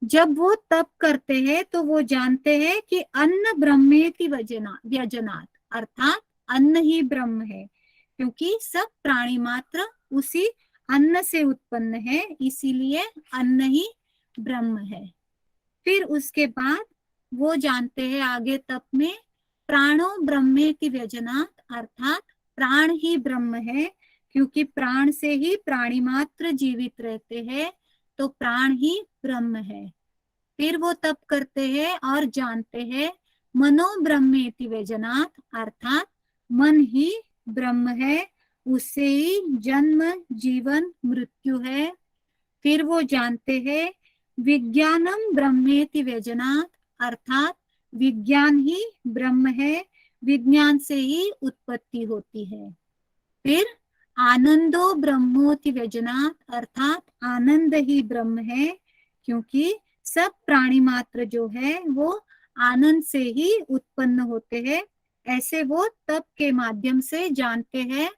जब वो तप करते हैं तो वो जानते हैं कि अन्न ब्रह्मेति व्यजनात्, अर्थात अन्न ही ब्रह्म है, क्योंकि सब प्राणी मात्र उसी अन्न से उत्पन्न है, इसीलिए अन्न ही ब्रह्म है। फिर उसके बाद वो जानते हैं आगे तप में, प्राणो ब्रह्मेति व्यजनात्, अर्थात प्राण ही ब्रह्म है, क्योंकि प्राण से ही प्राणी मात्र जीवित रहते हैं, तो प्राण ही ब्रह्म है। फिर वो तप करते हैं और जानते हैं मनो ब्रह्मेति व्यजनात्, अर्थात मन ही ब्रह्म है, उससे ही जन्म जीवन मृत्यु है। फिर वो जानते हैं विज्ञानम ब्रह्मेति व्यजनात्, अर्थात विज्ञान ही ब्रह्म है, विज्ञान से ही उत्पत्ति होती है। फिर आनंदो ब्रह्मोति व्यजनात्, अर्थात आनंद ही ब्रह्म है, क्योंकि सब प्राणी मात्र जो है वो आनंद से ही उत्पन्न होते हैं। ऐसे वो तप के माध्यम से जानते हैं,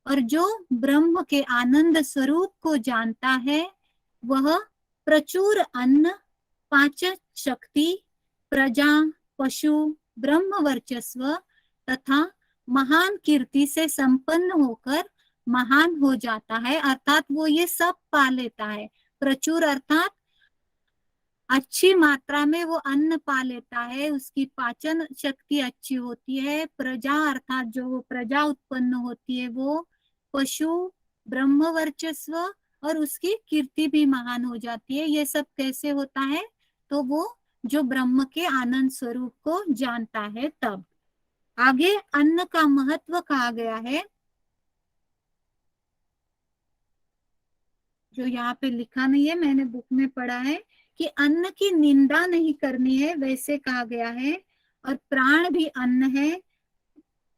और जो ब्रह्म के आनंद स्वरूप को जानता है वह प्रचुर अन्न, पाचन शक्ति, प्रजा, पशु, ब्रह्म वर्चस्व तथा महान कीर्ति से संपन्न होकर महान हो जाता है, अर्थात वो ये सब पा लेता है। प्रचुर अर्थात अच्छी मात्रा में वो अन्न पा लेता है, उसकी पाचन शक्ति अच्छी होती है, प्रजा अर्थात जो प्रजा उत्पन्न होती है वो, पशु ब्रह्म वर्चस्व और उसकी कीर्ति भी महान हो जाती है। ये सब कैसे होता है? तो वो जो ब्रह्म के आनंद स्वरूप को जानता है तब। आगे अन्न का महत्व कहा गया है, जो यहाँ पे लिखा नहीं है, मैंने बुक में पढ़ा है कि अन्न की निंदा नहीं करनी है, वैसे कहा गया है। और प्राण भी अन्न है,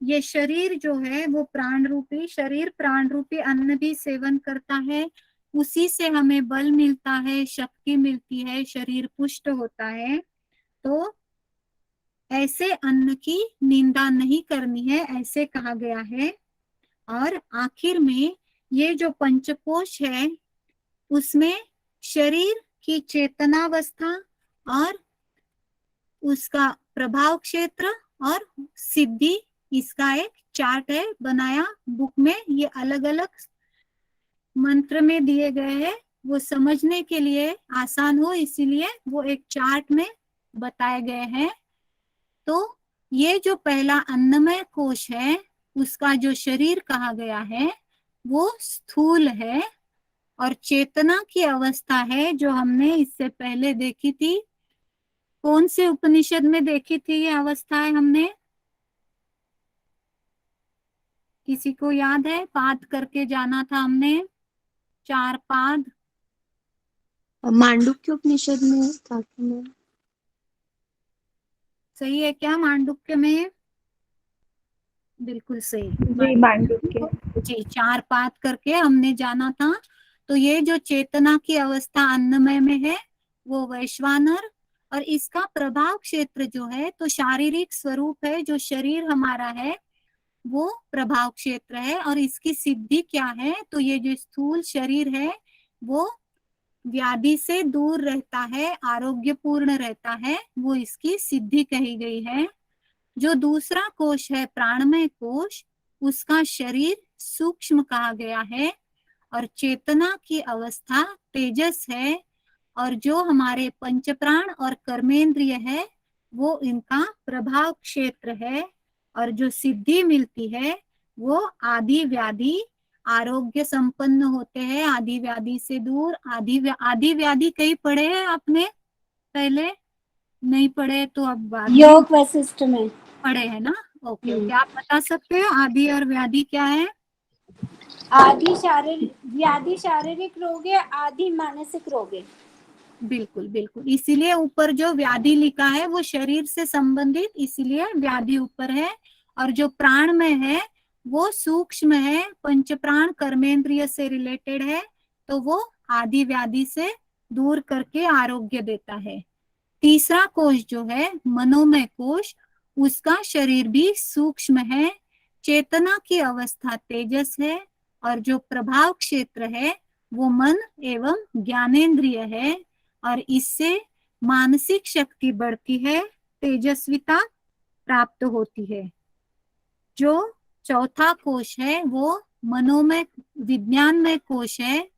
ये शरीर जो है वो प्राण रूपी, शरीर प्राण रूपी अन्न भी सेवन करता है, उसी से हमें बल मिलता है, शक्ति मिलती है, शरीर पुष्ट होता है। तो ऐसे अन्न की निंदा नहीं करनी है, ऐसे कहा गया है। और आखिर में ये जो पंचकोश है उसमें शरीर की चेतनावस्था और उसका प्रभाव क्षेत्र और सिद्धि, इसका एक चार्ट है बनाया बुक में। ये अलग अलग मंत्र में दिए गए हैं, वो समझने के लिए आसान हो इसीलिए वो एक चार्ट में बताए गए हैं। तो ये जो पहला अन्नमय कोश है उसका जो शरीर कहा गया है वो स्थूल है, और चेतना की अवस्था है जो हमने इससे पहले देखी थी। कौन से उपनिषद में देखी थी ये अवस्थाएं हमने? किसी को याद है? पाद करके जाना था हमने, 4 पाद। मांडुक्य उपनिषद में था कि मैं सही है क्या? मांडुक्य में बिल्कुल सही। जी मांडुक्य। जी, 4 पाद करके हमने जाना था। तो ये जो चेतना की अवस्था अन्नमय में है वो वैश्वानर, और इसका प्रभाव क्षेत्र जो है तो शारीरिक स्वरूप है, जो शरीर हमारा है वो प्रभाव क्षेत्र है। और इसकी सिद्धि क्या है? तो ये जो स्थूल शरीर है वो व्याधि से दूर रहता है, आरोग्यपूर्ण रहता है, वो इसकी सिद्धि कही गई है। जो दूसरा कोश है प्राणमय कोश, उसका शरीर सूक्ष्म कहा गया है और चेतना की अवस्था तेजस है। और जो हमारे पंचप्राण और कर्मेंद्रिय है वो इनका प्रभाव क्षेत्र है। और जो सिद्धि मिलती है वो आदि व्याधि, आरोग्य संपन्न होते हैं, आदि व्याधि से दूर। आदि व्याधि कहीं पढ़े हैं आपने? पहले नहीं पढ़े तो अब बाद में योग वशिष्ठ में पढ़े हैं ना? ओके ओके, आप बता सकते हो आदि और व्याधि क्या है? आदि शारीरिक, व्याधि शारीरिक रोग है, आदि मानसिक रोग है। बिल्कुल बिल्कुल, इसीलिए ऊपर जो व्याधि लिखा है वो शरीर से संबंधित, इसीलिए व्याधि ऊपर है। और जो प्राण में है वो सूक्ष्म है, पंच प्राण कर्मेंद्रिय से रिलेटेड है, तो वो आदि व्याधि से दूर करके आरोग्य देता है। तीसरा कोश जो है मनोमय कोश, उसका शरीर भी सूक्ष्म है, चेतना की अवस्था तेजस है, और जो प्रभाव क्षेत्र है वो मन एवं ज्ञानेंद्रिय है, और इससे मानसिक शक्ति बढ़ती है, तेजस्विता प्राप्त होती है। जो चौथा कोश है वो मनोमय विज्ञानमय कोश है,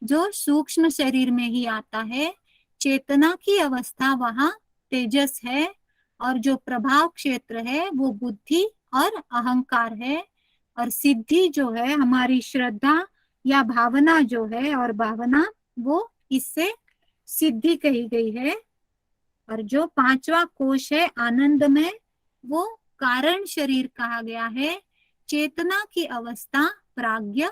जो सूक्ष्म शरीर में ही आता है, चेतना की अवस्था वहां तेजस है, और जो प्रभाव क्षेत्र है वो बुद्धि और अहंकार है। और सिद्धि जो है हमारी श्रद्धा या भावना जो है, और भावना वो इससे सिद्धि कही गई है। और जो पांचवा कोश है आनंद में, वो कारण शरीर कहा गया है, चेतना की अवस्था प्राज्ञ,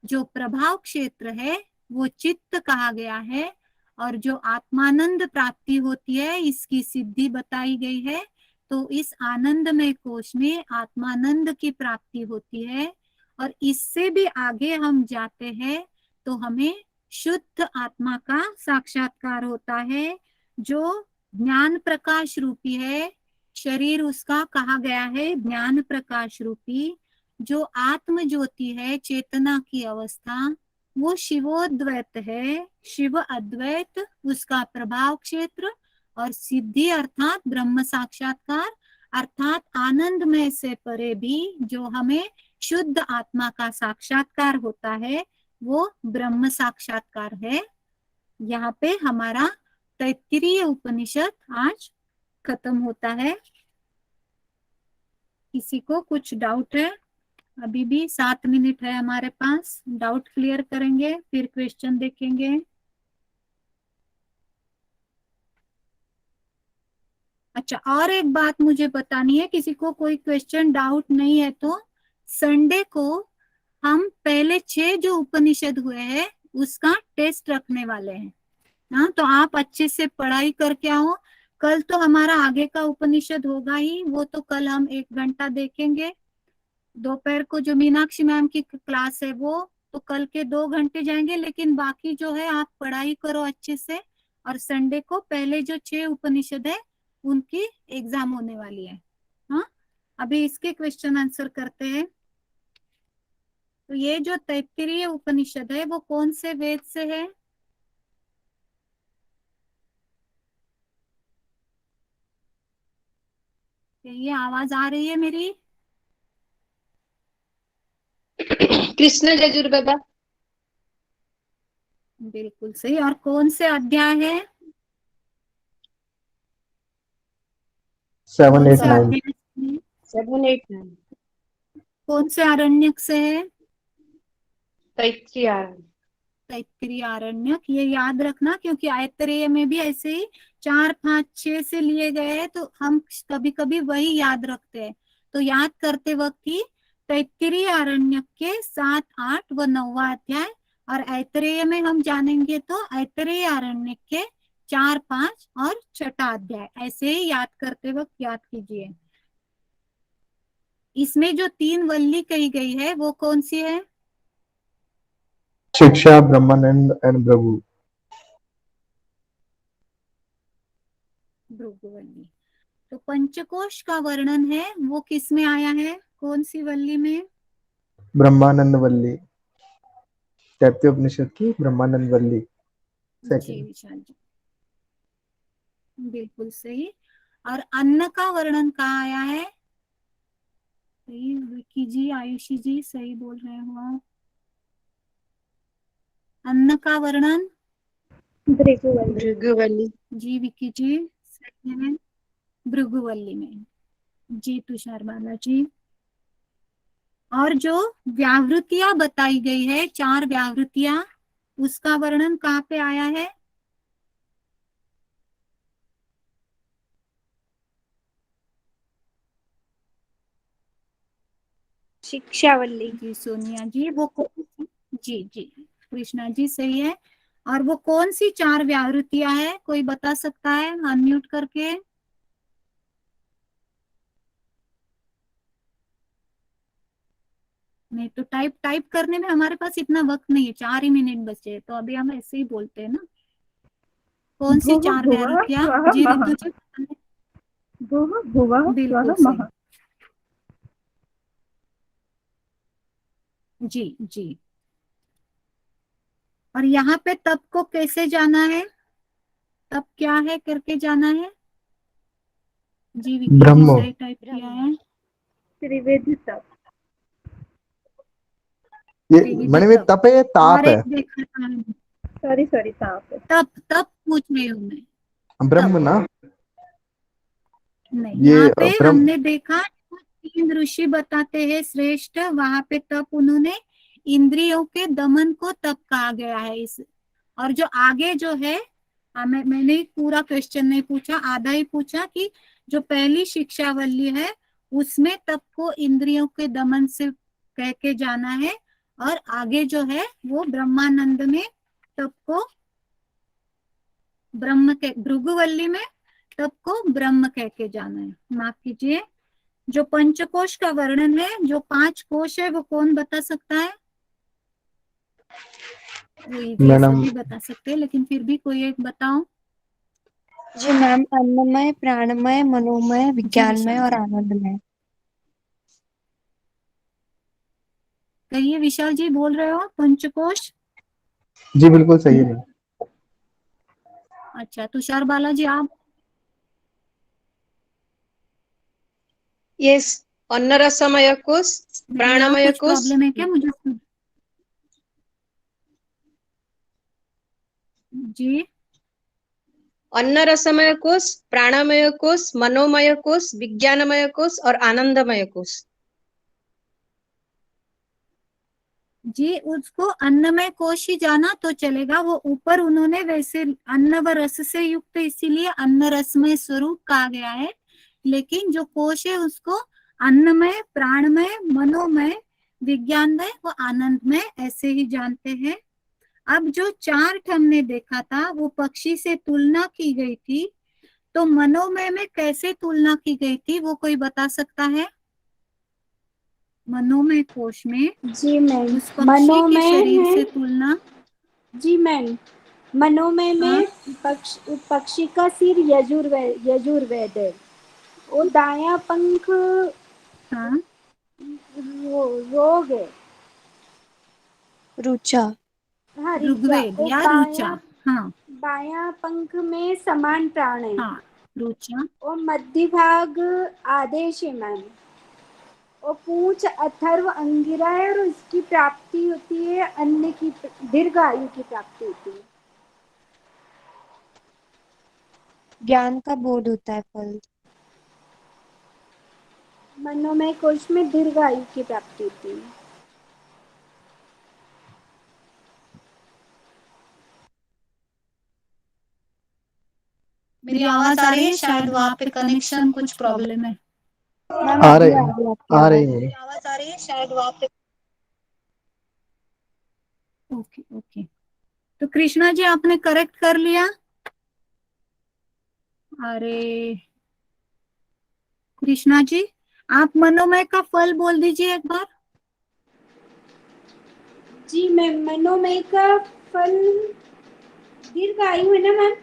जो प्रभाव क्षेत्र है वो चित्त कहा गया है। और जो आत्मानंद प्राप्ति होती है इसकी सिद्धि बताई गई है। तो इस आनंदमय कोश में आत्मानंद की प्राप्ति होती है। और इससे भी आगे हम जाते हैं तो हमें शुद्ध आत्मा का साक्षात्कार होता है, जो ज्ञान प्रकाश रूपी है। शरीर उसका कहा गया है ज्ञान प्रकाश रूपी। जो आत्म ज्योति है, चेतना की अवस्था, वो शिवोद्वैत है, शिव अद्वैत उसका प्रभाव क्षेत्र। और सिद्धि अर्थात ब्रह्म साक्षात्कार, अर्थात आनंदमय से परे भी जो हमें शुद्ध आत्मा का साक्षात्कार होता है वो ब्रह्म साक्षात्कार है। यहाँ पे हमारा तैत्तिरीय उपनिषद आज खत्म होता है। किसी को कुछ डाउट है? अभी भी 7 मिनट है हमारे पास, डाउट क्लियर करेंगे फिर क्वेश्चन देखेंगे। अच्छा, और एक बात मुझे बतानी है, किसी को कोई क्वेश्चन डाउट नहीं है तो संडे को हम पहले 6 जो उपनिषद हुए हैं उसका टेस्ट रखने वाले हैं। हाँ, तो आप अच्छे से पढ़ाई करके आओ। कल तो हमारा आगे का उपनिषद होगा ही, वो तो कल हम 1 घंटा देखेंगे। दोपहर को जो मीनाक्षी मैम की क्लास है वो तो कल के 2 घंटे जाएंगे, लेकिन बाकी जो है आप पढ़ाई करो अच्छे से। और संडे को पहले जो 6 उपनिषद है उनकी एग्जाम होने वाली है। हाँ, अभी इसके क्वेश्चन आंसर करते हैं। तो ये जो तैत्तिरीय उपनिषद है वो कौन से वेद से है? ये आवाज आ रही है मेरी? कृष्ण यजुर्वेद। बिल्कुल सही। और कौन से अध्याय है? 7, कौन 8, से 9। अध्याय से? 7, 8, 9। कौन से आरण्यक से है? तैत्तिरीय। तैत्तिरीय आरण्यक। ये याद रखना क्योंकि आयतरेय में भी ऐसे ही 4, 5, 6 से लिए गए हैं, तो हम कभी कभी वही याद रखते हैं। तो याद करते वक्त ही तैत्तिरीय आरण्यक के 7, 8 व 9वां अध्याय, और ऐतरेय में हम जानेंगे तो ऐतरेय आरण्यक के 4, 5 और 6ठा अध्याय, ऐसे ही याद करते वक्त याद कीजिए। इसमें जो 3 वल्ली कही गई है वो कौन सी है? शिक्षा, ब्रह्मानंद एंड भृगु। भृगुवल्ली। तो पंचकोश का वर्णन है वो किस में आया है, कौन सी वल्ली में? ब्रह्मानंद वल्ली, तैत्तिरीय उपनिषद की ब्रह्मानंद वल्ली जी सेकंड। विशाल जी, बिल्कुल सही। और अन्न का वर्णन कहाँ आया है? सही, विकी जी, आयुषी जी सही बोल रहे हो आप। अन्न का वर्णन? भृगुवल्ली। भृगुवल्ली। जी विकी जी सही है, भृगुवल्ली में। जी तुषार बाला जी। और जो व्यावृत्तियां बताई गई है, 4 व्यावृत्तियां, उसका वर्णन कहाँ पे आया है? शिक्षावल्ली। जी सोनिया जी, वो कौन सी? जी जी, कृष्णा जी सही है। और वो कौन सी 4 व्यावृत्तियां है, कोई बता सकता है अनम्यूट करके? नहीं तो टाइप टाइप करने में हमारे पास इतना वक्त नहीं है, 4 ही मिनट बचे हैं, तो अभी हम ऐसे ही बोलते हैं ना। कौन सी 4 भुवः व्यावृत्तियां? स्वः जी महः। रितु जी बताइए। भुवः बिल्कुल स्वः सही। महः। जी जी। और यहाँ पे तप को कैसे जाना है, तप क्या है करके जाना है? जी विकी जी ब्रह्म। सही टाइप किया है। त्रिवेदी तप। ये त्रिविध मैंने में तप। तप है, और ताप है। एक देखा था, सॉरी ताप। तप तप पूछ रही हूँ मैं। तप ब्रह्म ना, नहीं, ये यहाँ पे ब्रह्म। हमने देखा 3 ऋषि बताते हैं श्रेष्ठ, वहां पे तप उन्होंने इंद्रियों के दमन को तप कहा गया है। इस और जो आगे जो है, मैंने पूरा क्वेश्चन नहीं पूछा, आधा ही पूछा कि जो पहली शिक्षावल्ली है उसमें तप को इंद्रियों के दमन से कह के जाना है, और आगे जो है वो ब्रह्मानंद में तप को ब्रह्म के, भृगुवल्ली में तप को ब्रह्म कह के जाना है। माफ कीजिए। जो पंचकोश का वर्णन है, जो 5 कोश है, वो कौन बता सकता है? वो इजी है, मैडम, सभी बता सकते हैं, लेकिन फिर भी कोई एक बताओ। जी मैम, अन्नमय, प्राणमय, मनोमय, जी विज्ञानमय विशाल और जी, आनंदमय। कहिए विशाल जी, बोल रहे हो पंचकोश? जी बिल्कुल सही है। अच्छा, तुषार बालाजी आप? यस, अन्नरसमय कोश, मेरे यहाँ प्राणमय कुछ कोश। प्रॉब्लम है क्या मुझे? जी अन्नरसमय कोश, प्राणमय कोश, मनोमय कोश, विज्ञानमय कोश और आनंदमय कोश। जी, उसको अन्नमय कोश ही जाना तो चलेगा। वो ऊपर उन्होंने वैसे अन्न व रस से युक्त इसीलिए अन्न रसमय स्वरूप कहा गया है, लेकिन जो कोश है उसको अन्नमय, प्राणमय, मनोमय, विज्ञानमय व आनंदमय ऐसे ही जानते हैं। अब जो चार्ट हमने देखा था वो पक्षी से तुलना की गई थी, तो मनोमय में कैसे तुलना की गई थी वो कोई बता सकता है? मनोमय कोश में जी मैम। उस पक्षी के शरीर है से तुलना। जी मैम, मनोमय हाँ? में पक्षी का सिर यजुर्वेद है, वो दाया पंख हाँ, रोग है। रुचा। हाँ, ऋचा। ऋग्वेद और या रुचा। हाँ बाया पंख में समान प्राण है। हाँ, रुचा। और मध्य भाग आदेश है मैम। और पूंछ अथर्व अंगिरा है, और उसकी प्राप्ति होती है अन्न की, दीर्घ आयु की प्राप्ति होती है। ज्ञान का बोध होता है फल। मनोमय कोश में दीर्घ आयु की प्राप्ति होती है। मेरी आवाज आ रही है? शायद वहां पे कनेक्शन कुछ प्रॉब्लम है। मैम आ अभी रही आ है, रही है आपकी आ आवाज। रही है। आवाज आ रही है शायद वहां पे। ओके ओके, तो कृष्णा जी आपने करेक्ट कर लिया। अरे कृष्णा जी, आप मनोमय का फल बोल दीजिए एक बार। जी मैम, मनोमय का फल दीर्घ आयु है ना मैम।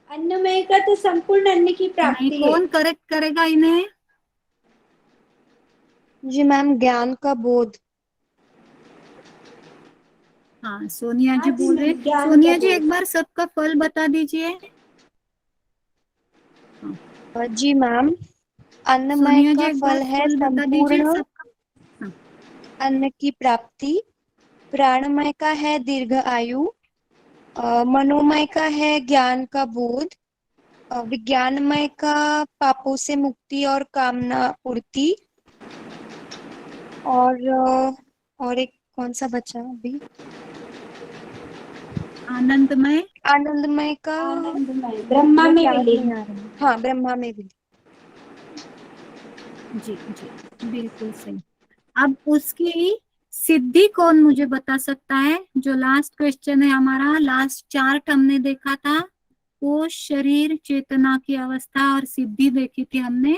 अन्नमय का तो संपूर्ण अन्न की नहीं, प्राप्ति है। कौन करेक्ट करेगा इन्हें? जी मैम, ज्ञान का बोध। हाँ, सोनिया जी हाँ जी बोल रहे मैम, हैं। ज्ञान का सोनिया जी बोध। एक बार सबका फल बता दीजिए। जी मैम, अन्नमय सोनिया जी का एक बार फल है फल बता दीजिए संपूर्ण सबका। हाँ, अन्न की प्राप्ति। प्राणमय का है दीर्घ आयु। मनोमय का है ज्ञान का बोध। विज्ञानमय का पापों से मुक्ति और कामना पूर्ति। और एक कौन सा बचा अभी? आनंदमय। आनंदमय का आनंदमय, ब्रह्मा मेरे में याद विलीन। नहीं आ रहा है। हाँ, ब्रह्मा में भी। जी जी, बिल्कुल सही। अब उसकी सिद्धि कौन मुझे बता सकता है? जो लास्ट क्वेश्चन है हमारा, लास्ट चार्ट हमने देखा था, कोश, शरीर, चेतना की अवस्था और सिद्धि देखी थी हमने।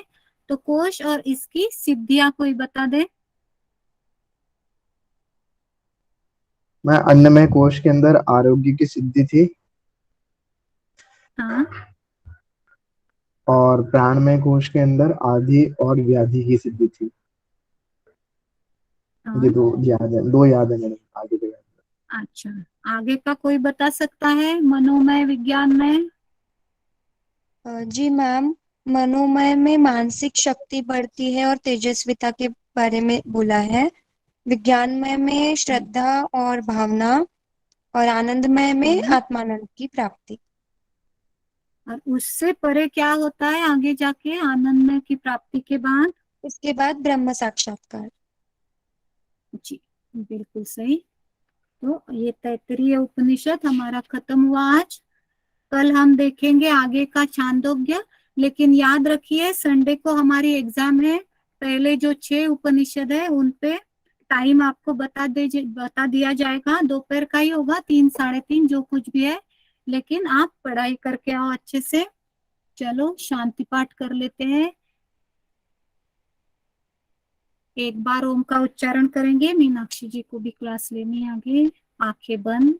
तो कोश और इसकी सिद्धियां कोई बता दे। मैं अन्नमय कोश के अंदर आरोग्य की सिद्धि थी, हाँ और प्राणमय कोश के अंदर आदि और व्याधि की सिद्धि थी। मुझे हाँ। दो याद है मैडम, आगे के याद है। अच्छा, आगे का कोई बता सकता है? मनोमय, विज्ञानमय। जी मैम, मनोमय में मानसिक शक्ति बढ़ती है और तेजस्विता के बारे में बोला है। विज्ञानमय में श्रद्धा और भावना। और आनंदमय में आत्मानंद की प्राप्ति। और उससे परे क्या होता है आगे जाके आनंदमय की प्राप्ति के बाद? इसके बाद ब्रह्म साक्षात्कार। जी, बिल्कुल सही। तो ये तैत्तिरीय उपनिषद हमारा खत्म हुआ आज। कल हम देखेंगे आगे का छांदोग्य। लेकिन याद रखिए संडे को हमारी एग्जाम है। पहले जो 6 उपनिषद है उन पे टाइम आपको बता दिया जाएगा। दोपहर का ही होगा, 3 साढ़े 3 जो कुछ भी है। लेकिन आप पढ़ाई करके आओ अच्छे से। चलो शांति पाठ कर लेते हैं। एक बार ओम का उच्चारण करेंगे। मीनाक्षी जी को भी क्लास लेनी है आगे। आंखें बंद।